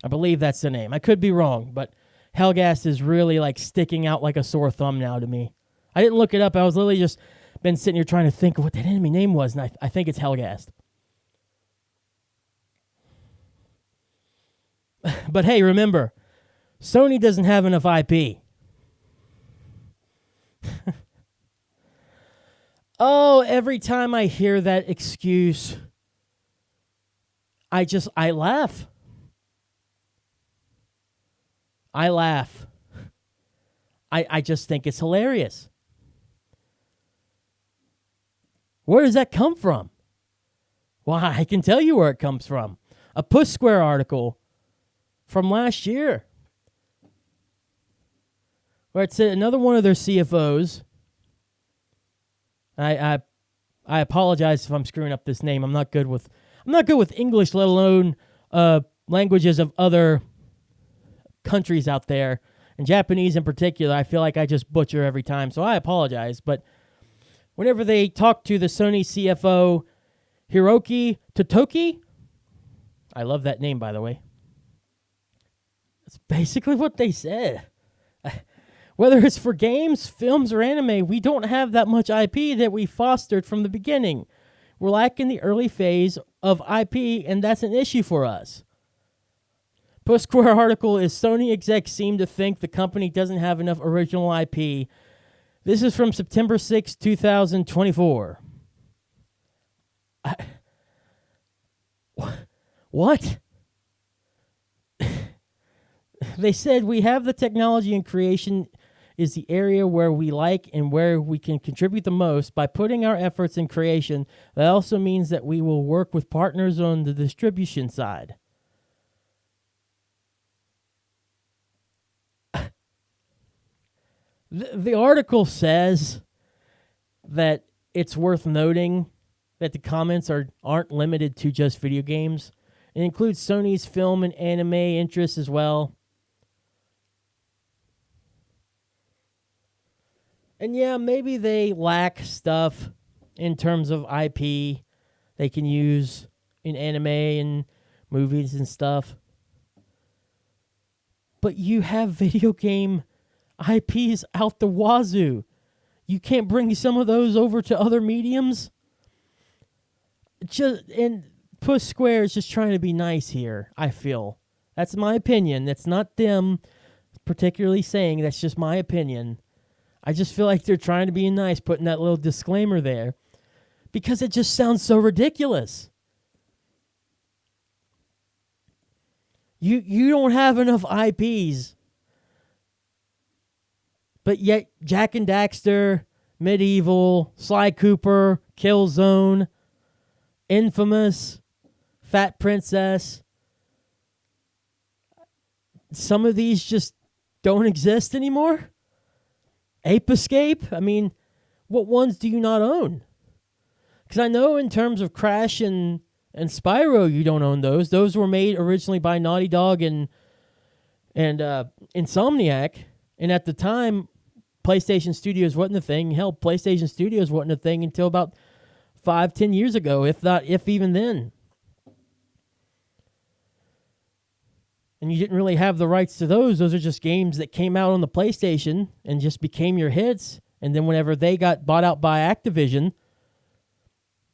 I believe that's the name. I could be wrong, but Helghast is really like sticking out like a sore thumb now to me. I didn't look it up. I was literally just been sitting here trying to think of what that enemy name was, and I think it's Helghast. But hey, remember, Sony doesn't have enough IP. Oh, every time I hear that excuse, I laugh. I laugh. I just think it's hilarious. Where does that come from? Well, I can tell you where it comes from. A Push Square article from last year, where it said another one of their CFOs. I apologize if I'm screwing up this name. I'm not good with English, let alone languages of other countries out there, and Japanese in particular. I feel like I just butcher every time, so I apologize. But whenever they talk to the Sony CFO, Hiroki Totoki, I love that name, by the way. That's basically what they said. Whether it's for games, films, or anime, we don't have that much IP that we fostered from the beginning. We're lacking the early phase of IP, and that's an issue for us. Push Square article is Sony execs seem to think the company doesn't have enough original IP. This is from September 6, 2024. What? They said we have the technology and creation is the area where we like and where we can contribute the most. By putting our efforts in creation, that also means that we will work with partners on the distribution side. The article says that it's worth noting that the comments aren't limited to just video games. It includes Sony's film and anime interests as well. And yeah, maybe they lack stuff in terms of IP they can use in anime and movies and stuff. But you have video game IPs out the wazoo. You can't bring some of those over to other mediums? And Push Square is just trying to be nice here, I feel. That's my opinion. That's not them particularly saying. That's just my opinion. I just feel like they're trying to be nice, putting that little disclaimer there, because it just sounds so ridiculous. You don't have enough IPs, but yet Jak and Daxter, Medieval, Sly Cooper, Killzone, Infamous, Fat Princess, some of these just don't exist anymore. Ape Escape? I mean, what ones do you not own? Because I know in terms of Crash and Spyro, you don't own those. Those were made originally by Naughty Dog and Insomniac. And at the time, PlayStation Studios wasn't a thing. Hell, PlayStation Studios wasn't a thing until about 5-10 years ago, if even then. And you didn't really have the rights to those. Those are just games that came out on the PlayStation and just became your hits. And then whenever they got bought out by Activision,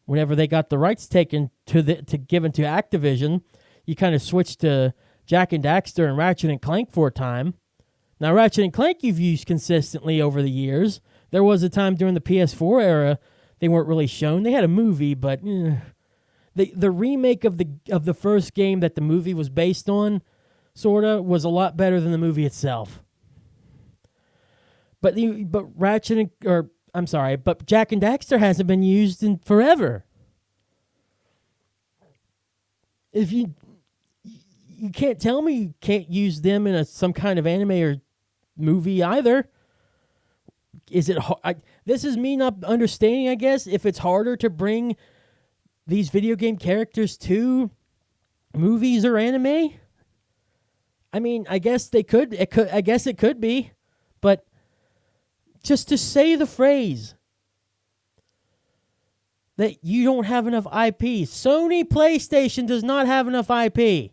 whenever they got the rights taken given to Activision, you kind of switched to Jak and Daxter and Ratchet and Clank for a time. Now, Ratchet and Clank you've used consistently over the years. There was a time during the PS4 era they weren't really shown. They had a movie, but the remake of the first game that the movie was based on sorta was a lot better than the movie itself. But Jak and Daxter hasn't been used in forever. If you can't tell me you can't use them in some kind of anime or movie either. Is it this is me not understanding, I guess, if it's harder to bring these video game characters to movies or anime? I mean, I guess they could. I guess it could be, but just to say the phrase that you don't have enough IP. Sony PlayStation does not have enough IP.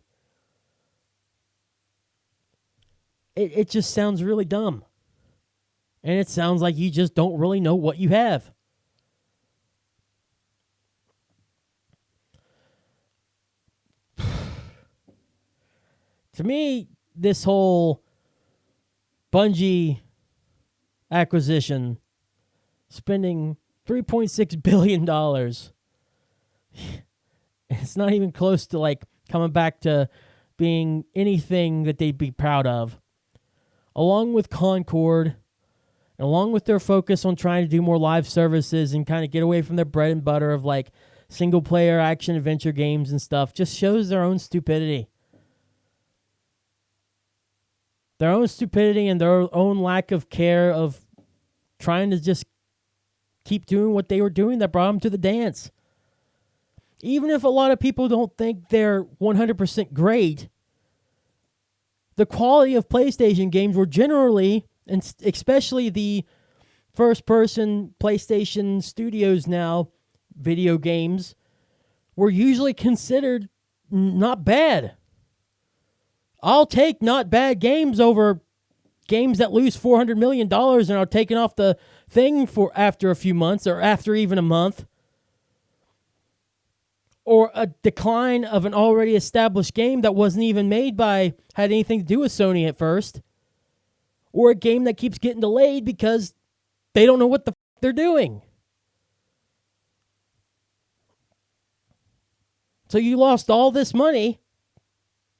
It just sounds really dumb. And it sounds like you just don't really know what you have. To me, this whole Bungie acquisition, spending $3.6 billion, it's not even close to like coming back to being anything that they'd be proud of. Along with Concord, and along with their focus on trying to do more live services and kind of get away from their bread and butter of like single player action adventure games and stuff, just shows their own stupidity. Their own stupidity and their own lack of care of trying to just keep doing what they were doing that brought them to the dance. Even if a lot of people don't think they're 100% great, the quality of PlayStation games were generally, and especially the first-person PlayStation Studios now video games, were usually considered not bad. I'll take not bad games over games that lose $400 million and are taken off the thing for after a few months or after even a month. Or a decline of an already established game that wasn't even made by, had anything to do with Sony at first. Or a game that keeps getting delayed because they don't know what the they're doing. So you lost all this money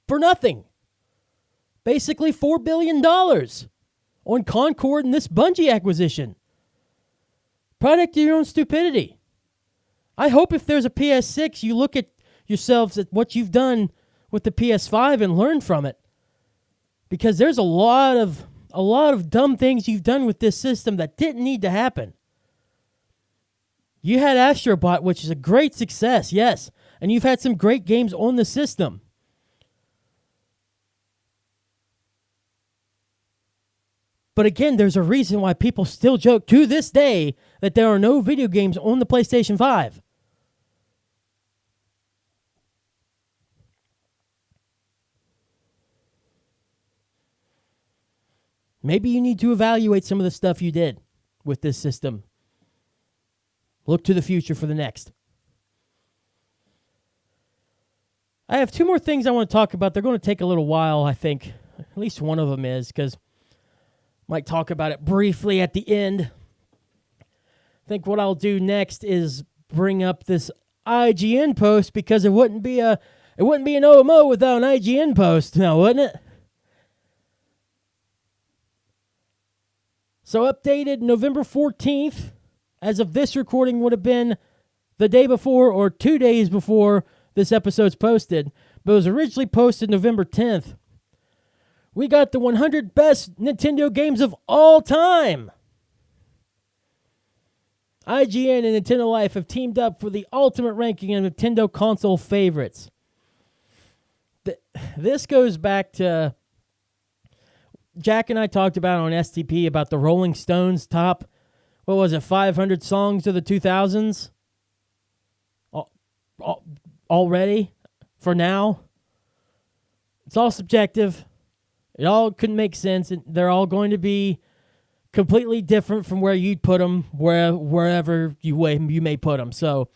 for nothing. Basically $4 billion on Concord and this Bungie acquisition. Product of your own stupidity. I hope if there's a PS6, you look at yourselves at what you've done with the PS5 and learn from it. Because there's a lot of dumb things you've done with this system that didn't need to happen. You had Astrobot, which is a great success, yes. And you've had some great games on the system. But again, there's a reason why people still joke to this day that there are no video games on the PlayStation 5. Maybe you need to evaluate some of the stuff you did with this system. Look to the future for the next. I have two more things I want to talk about. They're going to take a little while, I think. At least one of them is, because might talk about it briefly at the end. I think what I'll do next is bring up this IGN post, because it wouldn't be an OMO without an IGN post now, wouldn't it? So updated November 14th, as of this recording would have been the day before or 2 days before this episode's posted, but it was originally posted November 10th. We got the 100 best Nintendo games of all time. IGN and Nintendo Life have teamed up for the ultimate ranking of Nintendo console favorites. This goes back to Jack and I talked about on STP about the Rolling Stones top, 500 songs of the 2000s? Already? For now? It's all subjective. It all couldn't make sense. They're all going to be completely different from where you'd put them, wherever you may put them. So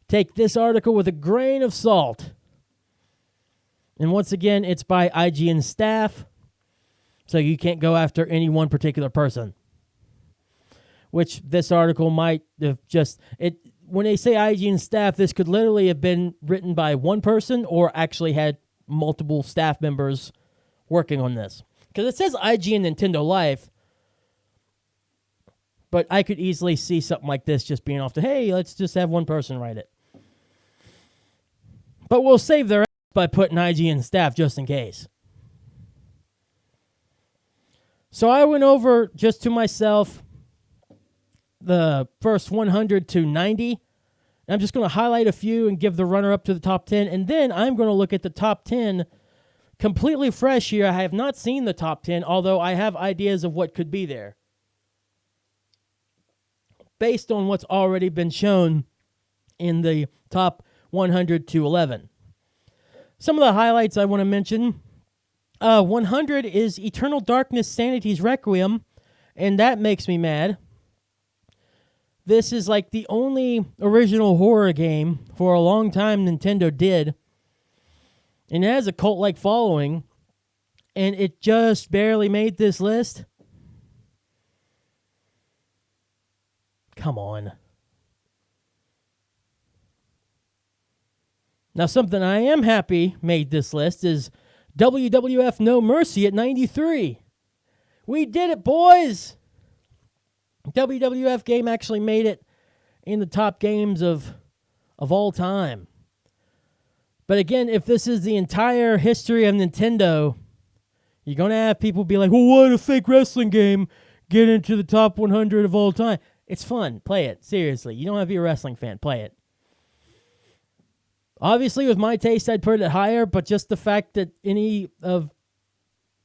take this article with a grain of salt. And once again, it's by IGN staff, so you can't go after any one particular person. Which this article might have when they say IGN staff, this could literally have been written by one person or actually had multiple staff members working on this. Because it says IGN Nintendo Life, but I could easily see something like this just being off to, hey, let's just have one person write it. But we'll save their ass by putting IGN staff just in case. So I went over just to myself the first 100 to 90. I'm just going to highlight a few and give the runner-up to the top 10, and then I'm going to look at the top 10 completely fresh here. I have not seen the top 10, although I have ideas of what could be there, based on what's already been shown in the top 100 to 11. Some of the highlights I want to mention. 100 is Eternal Darkness Sanity's Requiem, and that makes me mad. This is like the only original horror game for a long time Nintendo did, and it has a cult-like following, and it just barely made this list. Come on. Now, something I am happy made this list is WWF No Mercy at 93. We did it, boys! WWF game actually made it in the top games of all time. But again, if this is the entire history of Nintendo, you're going to have people be like, well, why did a fake wrestling game get into the top 100 of all time? It's fun. Play it. Seriously. You don't have to be a wrestling fan. Play it. Obviously, with my taste, I'd put it higher, but just the fact that any of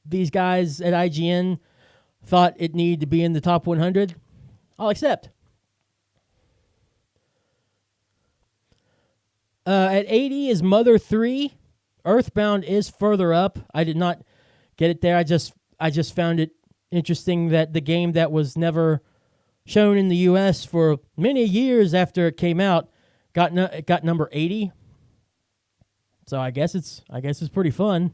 these guys at IGN thought it needed to be in the top 100, I'll accept. At 80 is Mother 3. Earthbound is further up. I did not get it there. I just found it interesting that the game that was never shown in the U.S. for many years after it came out got number 80. So I guess it's pretty fun.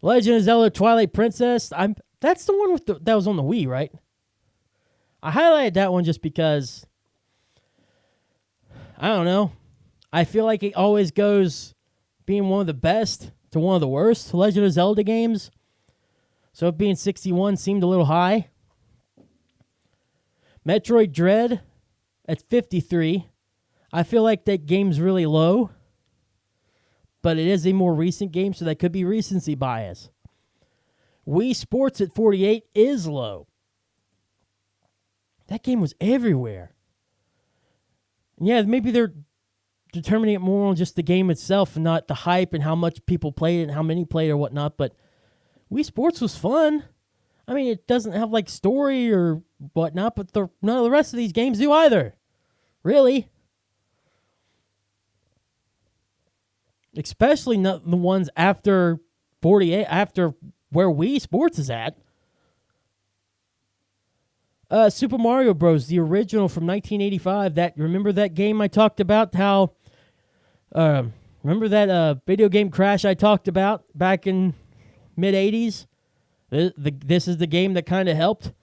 Legend of Zelda Twilight Princess. That's the one that was on the Wii, right? I highlighted that one just because I don't know. I feel like it always goes being one of the best to one of the worst Legend of Zelda games. So it being 61 seemed a little high. Metroid Dread at 53. I feel like that game's really low. But it is a more recent game, so that could be recency bias. Wii Sports at 48 is low. That game was everywhere. Yeah, maybe they're determining it more on just the game itself and not the hype and how much people played it and how many played or whatnot, but Wii Sports was fun. I mean, it doesn't have, like, story or whatnot, but none of the rest of these games do either. Really. Especially not the ones after 48, after where Wii Sports is at. Super Mario Bros., the original from 1985. Remember that game I talked about? Remember that video game crash I talked about back in mid-'80s? This is the game that kind of helped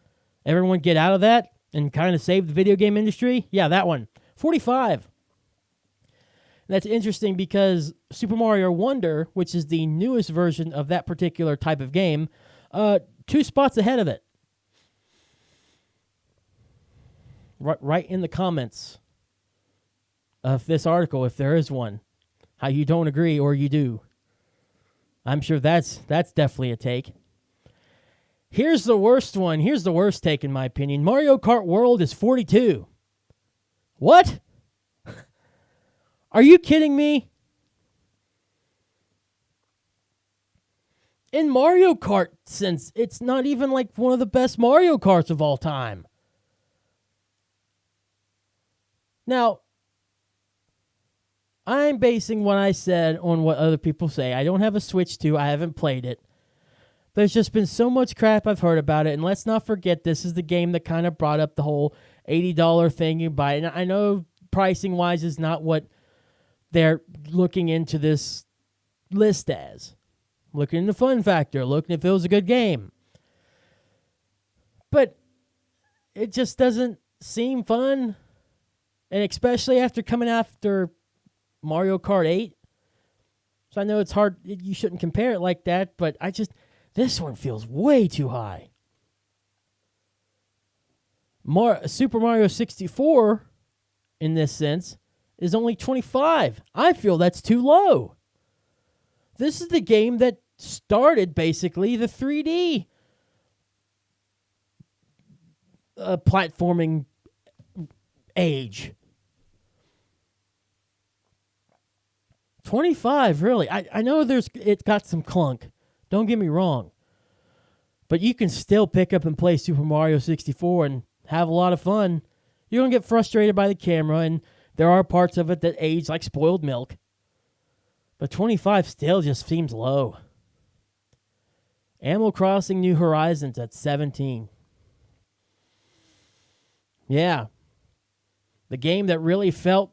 everyone get out of that and kind of saved the video game industry. Yeah, that one. 45. That's interesting because Super Mario Wonder, which is the newest version of that particular type of game, 2 spots ahead of it. Right in the comments of this article, if there is one, how you don't agree or you do. I'm sure that's definitely a take. Here's the worst one. Here's the worst take, in my opinion. Mario Kart World is 42. What? Are you kidding me? In Mario Kart sense, it's not even like one of the best Mario Karts of all time. Now, I'm basing what I said on what other people say. I don't have a Switch 2. I haven't played it. There's just been so much crap I've heard about it. And let's not forget, this is the game that kind of brought up the whole $80 thing you buy. And I know pricing-wise is not what they're looking into this list as. Looking into fun factor. Looking if it was a good game. But it just doesn't seem fun. And especially after coming after Mario Kart 8. So I know it's hard. You shouldn't compare it like that. But this one feels way too high. Super Mario 64, in this sense, is only 25. I feel that's too low. This is the game that started, basically, the 3D platforming age. 25, really. I know it's got some clunk. Don't get me wrong. But you can still pick up and play Super Mario 64 and have a lot of fun. You're going to get frustrated by the camera, and there are parts of it that age like spoiled milk. But 25 still just seems low. Animal Crossing New Horizons at 17. Yeah. The game that really felt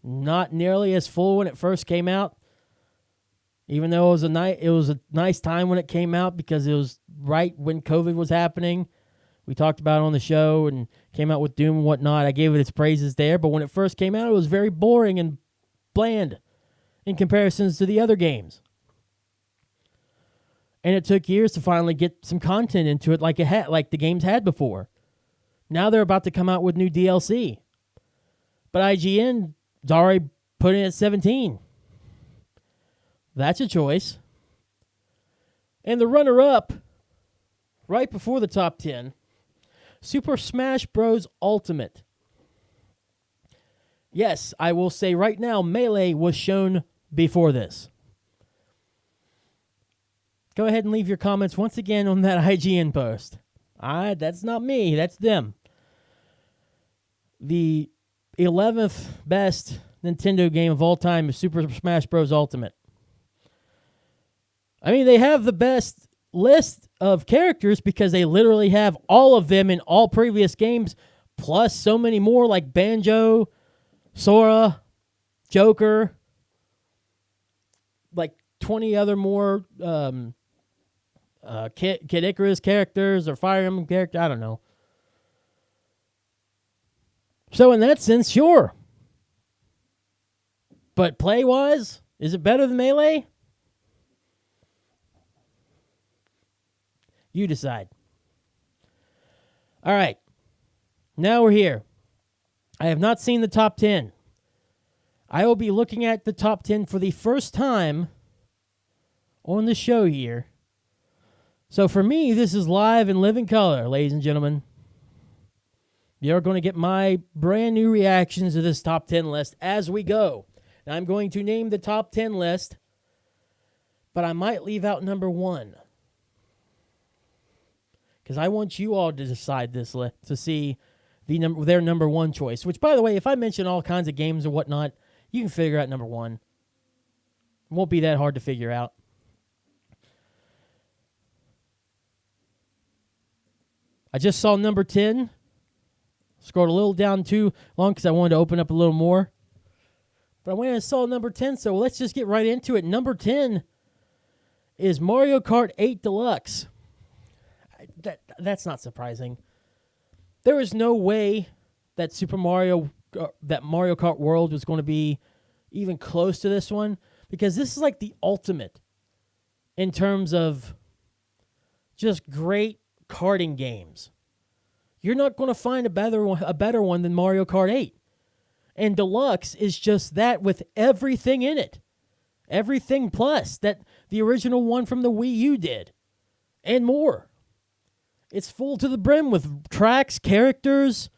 not nearly as full when it first came out. Even though it was a nice time when it came out because it was right when COVID was happening. We talked about it on the show and came out with Doom and whatnot. I gave it its praises there, but when it first came out, it was very boring and bland in comparisons to the other games. And it took years to finally get some content into it like the games had before. Now they're about to come out with new DLC. But IGN's already put it at 17. That's a choice. And the runner-up, right before the top 10, Super Smash Bros. Ultimate. Yes, I will say right now, Melee was shown before this. Go ahead and leave your comments once again on that IGN post. That's not me, that's them. The 11th best Nintendo game of all time is Super Smash Bros. Ultimate. I mean, they have the best list of characters because they literally have all of them in all previous games, plus so many more like Banjo, Sora, Joker, like 20 other more Kid Icarus characters or Fire Emblem characters. I don't know. So in that sense, sure. But play-wise, is it better than Melee? You decide. All right. Now we're here. I have not seen the top 10. I will be looking at the top 10 for the first time on the show here. So for me, this is live in living color, ladies and gentlemen. You're going to get my brand new reactions to this top 10 list as we go. And I'm going to name the top 10 list, but I might leave out number 1. Because I want you all to decide this list to see their number 1 choice. Which, by the way, if I mention all kinds of games and whatnot, you can figure out number 1. It won't be that hard to figure out. I just saw number 10. Scrolled a little down too long because I wanted to open up a little more. But I went and saw number 10, so let's just get right into it. Number 10 is Mario Kart 8 Deluxe. That's not surprising. There is no way that Mario Kart World was going to be even close to this one, because this is like the ultimate in terms of just great karting games. You're not going to find a better one than Mario Kart 8. And Deluxe is just that with everything in it. Everything plus that the original one from the Wii U did. And more. It's full to the brim with tracks, characters.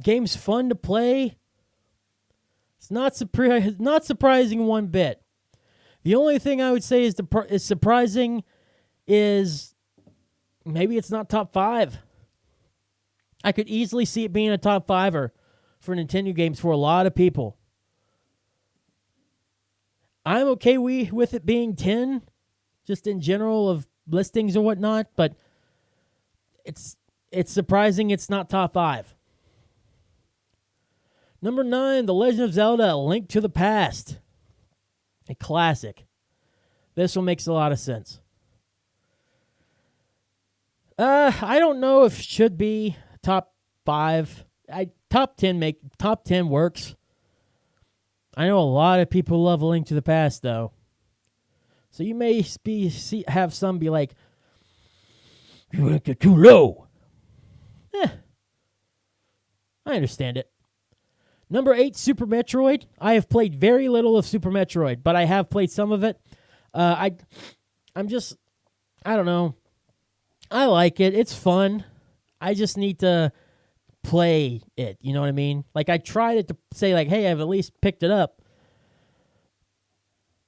Game's fun to play. It's not surprising one bit. The only thing I would say is surprising is maybe it's not top 5. I could easily see it being a top 5er for Nintendo games for a lot of people. I'm okay with it being 10, just in general of listings and whatnot, but it's surprising it's not top 5. Number 9, The Legend of Zelda: A Link to the Past. A classic. This one makes a lot of sense. I don't know if it should be top 5. Top 10 works. I know a lot of people love A Link to the Past, though. So you may have some be like, you ranked it too low. I understand it. Number 8, Super Metroid. I have played very little of Super Metroid, but I have played some of it. I don't know. I like it. It's fun. I just need to play it. You know what I mean? Like, I tried it to say, like, hey, I've at least picked it up.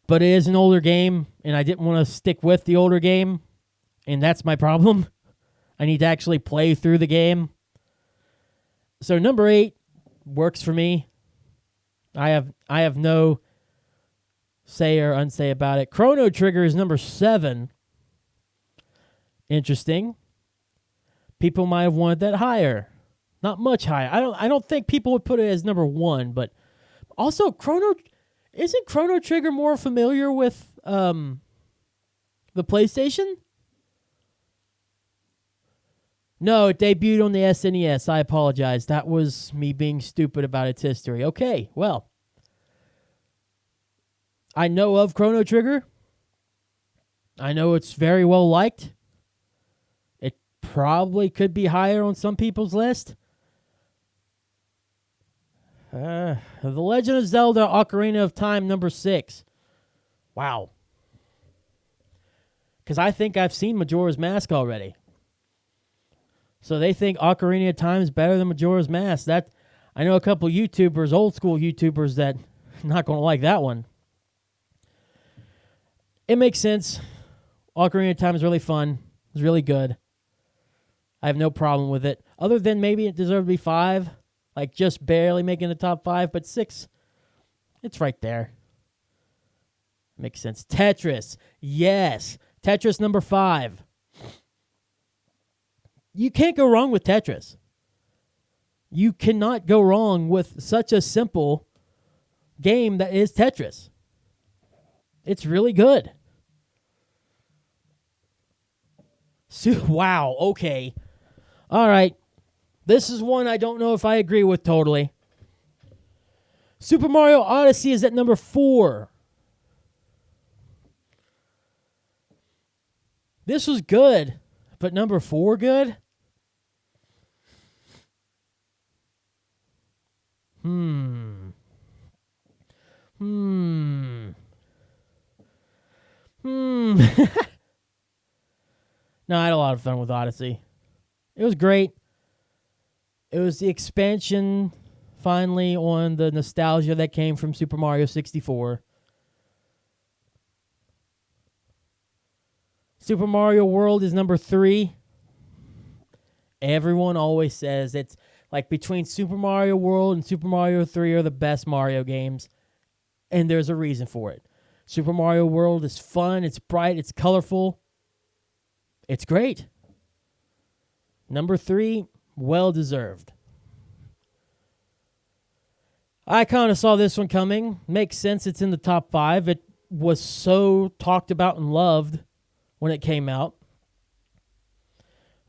But it is an older game, and I didn't want to stick with the older game. And that's my problem. I need to actually play through the game. So number 8 works for me. I have no say or unsay about it. Chrono Trigger is number 7. Interesting. People might have wanted that higher. Not much higher. I don't think people would put it as number 1, but also isn't Chrono Trigger more familiar with the PlayStation? No, it debuted on the SNES. I apologize. That was me being stupid about its history. Okay, well, I know of Chrono Trigger. I know it's very well liked. It probably could be higher on some people's list. The Legend of Zelda Ocarina of Time number 6. Wow. Because I think I've seen Majora's Mask already. So they think Ocarina of Time is better than Majora's Mask. I know a couple YouTubers, old school YouTubers, that are not going to like that one. It makes sense. Ocarina of Time is really fun. It's really good. I have no problem with it. Other than maybe it deserved to be 5. Like just barely making the top 5. But 6, it's right there. Makes sense. Tetris. Yes. Tetris number 5. You can't go wrong with Tetris. You cannot go wrong with such a simple game that is Tetris. It's really good. Wow, okay. All right. This is one I don't know if I agree with totally. Super Mario Odyssey is at number 4. This was good, but number 4 good? No, I had a lot of fun with Odyssey. It was great. It was the expansion, finally, on the nostalgia that came from Super Mario 64. Super Mario World is number 3. Everyone always says it's like between Super Mario World and Super Mario 3 are the best Mario games. And there's a reason for it. Super Mario World is fun, it's bright, it's colorful. It's great. Number 3, well deserved. I kind of saw this one coming. Makes sense it's in the top 5. It was so talked about and loved when it came out.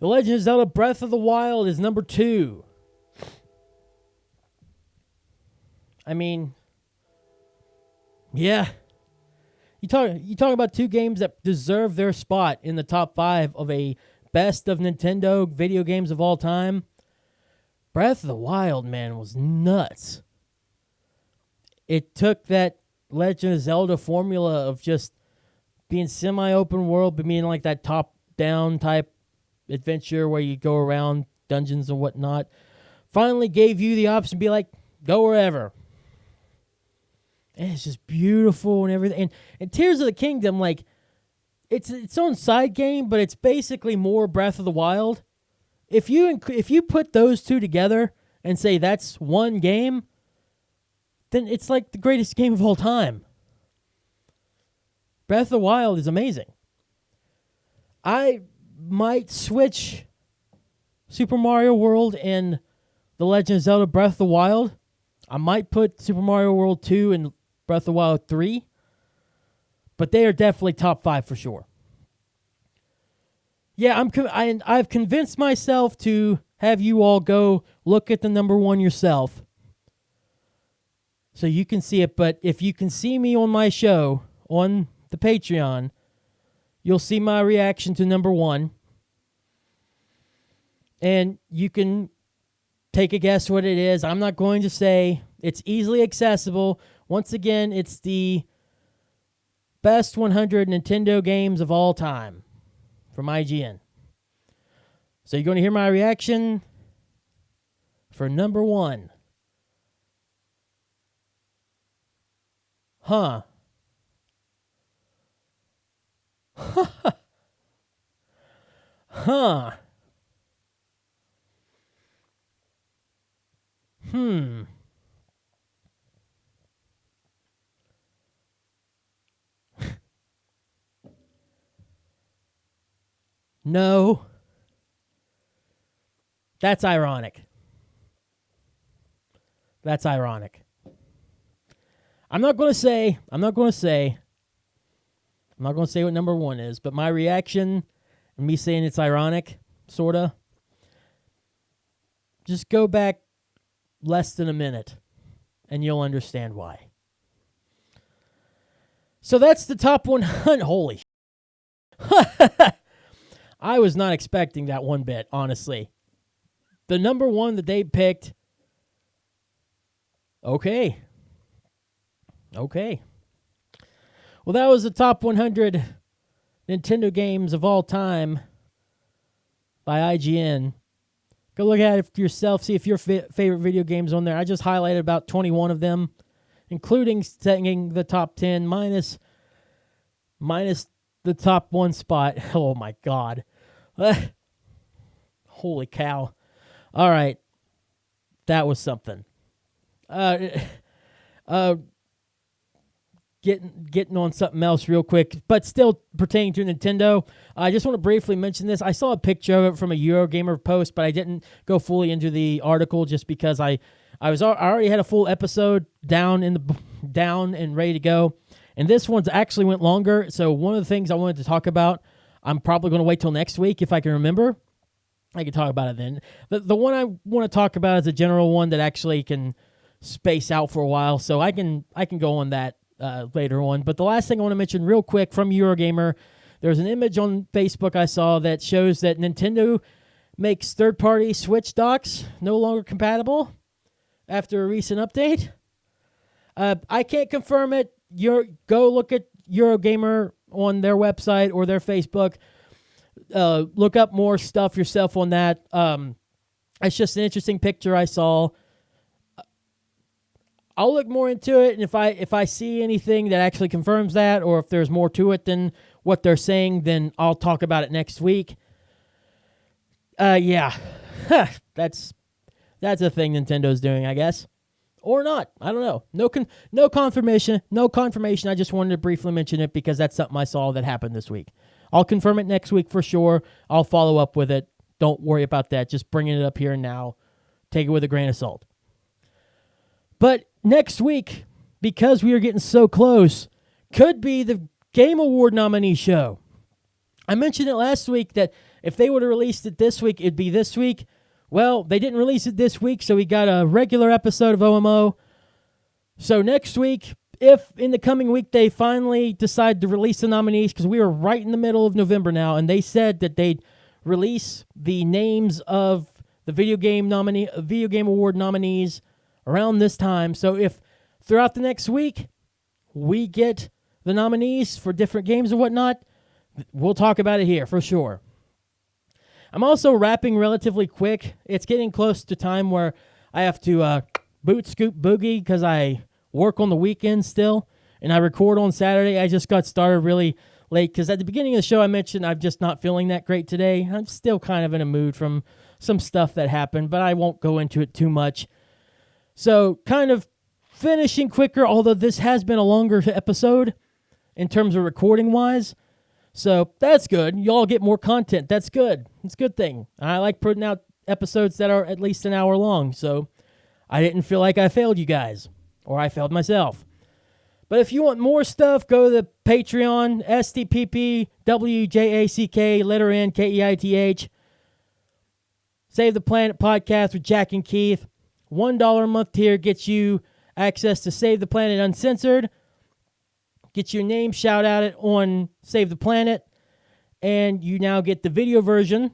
The Legend of Zelda Breath of the Wild is number 2. I mean, yeah. You talk about 2 games that deserve their spot in the top 5 of a best of Nintendo video games of all time. Breath of the Wild, man, was nuts. It took that Legend of Zelda formula of just being semi-open world, but being like that top-down type adventure where you go around dungeons and whatnot. Finally gave you the option to be like, go wherever. And it's just beautiful and everything. And Tears of the Kingdom, like, it's its own side game, but it's basically more Breath of the Wild. If you put those 2 together and say that's one game, then it's like the greatest game of all time. Breath of the Wild is amazing. I might switch Super Mario World and The Legend of Zelda Breath of the Wild. I might put Super Mario World 2 and Breath of the Wild 3. But they are definitely top 5 for sure. Yeah, I've convinced myself to have you all go look at the number 1 yourself. So you can see it. But if you can see me on my show, on the Patreon, you'll see my reaction to number 1. And you can take a guess what it is. I'm not going to say. It's easily accessible. Once again, it's the best 100 Nintendo games of all time from IGN. So you're going to hear my reaction for number 1. Huh. Huh. No. That's ironic. That's ironic. I'm not going to say what number one is, but my reaction, and me saying it's ironic, sorta, just go back less than a minute, and you'll understand why. So that's the top 100. Holy I was not expecting that one bit, honestly. The number one that they picked, okay. Well, that was the top 100 Nintendo games of all time by IGN. Go look at it for yourself, see if your favorite video games on there. I just highlighted about 21 of them, including setting the top 10 minus the top one spot. Oh, my God. Holy cow. All right. That was something. Getting on something else real quick, but still pertaining to Nintendo. I just want to briefly mention this. I saw a picture of it from a Eurogamer post, but I didn't go fully into the article just because I already had a full episode down and ready to go. And this one's actually went longer. So one of the things I wanted to talk about, I'm probably going to wait till next week if I can remember. I can talk about it then. The one I want to talk about is a general one that actually can space out for a while, so I can go on that later on. But the last thing I want to mention real quick from Eurogamer, there's an image on Facebook I saw that shows that Nintendo makes third-party Switch docks no longer compatible after a recent update. I can't confirm it. Go look at Eurogamer on their website or their Facebook. Look up more stuff yourself on that. It's just an interesting picture I saw. I'll look more into it, and if I see anything that actually confirms that, or if there's more to it than what they're saying, then I'll talk about it next week. Yeah, that's a thing Nintendo's doing, I guess, or not. I don't know. No confirmation. I just wanted to briefly mention it because that's something I saw that happened this week. I'll confirm it next week for sure. I'll follow up with it. Don't worry about that. Just bringing it up here and now. Take it with a grain of salt. But next week, because we are getting so close, could be the Game Award nominee show. I mentioned it last week that if they would have released it this week, it'd be this week. Well, they didn't release it this week, so we got a regular episode of OMO. So next week, if in the coming week they finally decide to release the nominees, because we are right in the middle of November now, and they said that they'd release the names of the Video Game Award nominees around this time. So if throughout the next week we get the nominees for different games and whatnot, we'll talk about it here for sure. I'm also wrapping relatively quick. It's getting close to time where I have to boot scoop boogie because I work on the weekends still, and I record on Saturday. I just got started really late because at the beginning of the show I mentioned I'm just not feeling that great today. I'm still kind of in a mood from some stuff that happened, but I won't go into it too much. So kind of finishing quicker, although this has been a longer episode in terms of recording-wise. So that's good. Y'all get more content. That's good. It's a good thing. I like putting out episodes that are at least an hour long, so I didn't feel like I failed you guys, or I failed myself. But if you want more stuff, go to the Patreon, STPPWJACK, letter N, KEITH. Save the Planet podcast with Jack and Keith. $1 a month tier gets you access to Save the Planet Uncensored. Get your name shout out on Save the Planet. And you now get the video version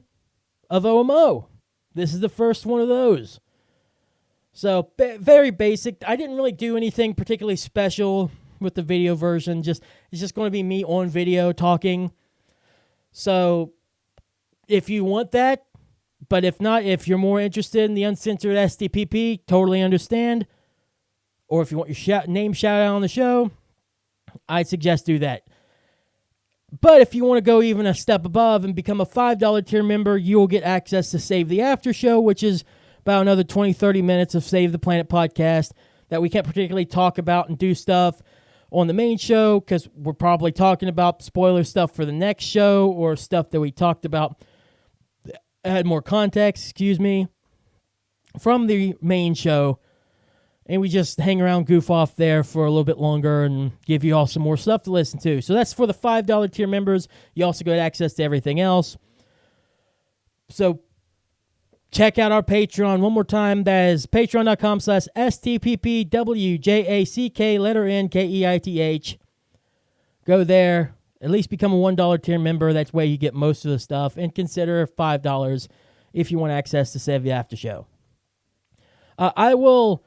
of OMO. This is the first one of those. So, very basic. I didn't really do anything particularly special with the video version. It's just going to be me on video talking. So, if you want that, but if not, if you're more interested in the uncensored STPP, totally understand. Or if you want your name shout out on the show, I'd suggest do that. But if you want to go even a step above and become a $5 tier member, you will get access to Save the After Show, which is about another 20-30 minutes of Save the Planet podcast that we can't particularly talk about and do stuff. on the main show, because we're probably talking about spoiler stuff for the next show or stuff that we talked about had more context, from the main show. And we just hang around, goof off there for a little bit longer and give you all some more stuff to listen to. So that's for the $5 tier members. You also get access to everything else. So check out our Patreon one more time. That is patreon.com/STPPWJACK Go there. At least become a $1 tier member. That's where you get most of the stuff. And consider $5 if you want access to Save the After Show. I will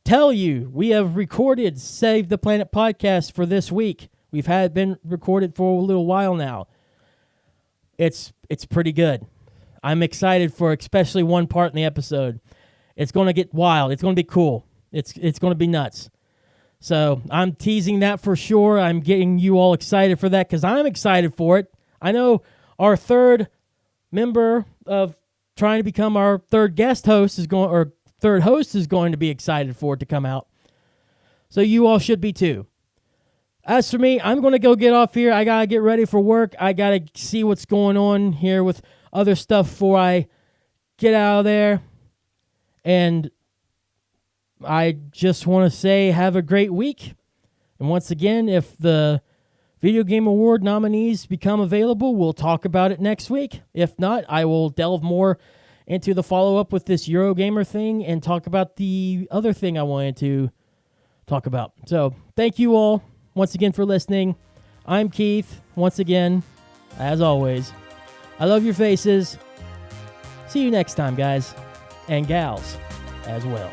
tell you, we have recorded Save the Planet podcast for this week. We've been recorded for a little while now. It's pretty good. I'm excited for especially one part in the episode. It's going to get wild. It's going to be cool. It's going to be nuts. So I'm teasing that for sure. I'm getting you all excited for that because I'm excited for it. I know our third member of trying to become our third guest host third host is going to be excited for it to come out. So you all should be too. As for me, I'm going to go get off here. I got to get ready for work. I got to see what's going on here with other stuff before I get out of there. And I just want to say have a great week. And once again, if the Video Game Award nominees become available, we'll talk about it next week. If not, I will delve more into the follow-up with this Eurogamer thing and talk about the other thing I wanted to talk about. So, thank you all once again for listening. I'm Keith, once again, as always. I love your faces. See you next time, guys, and gals as well.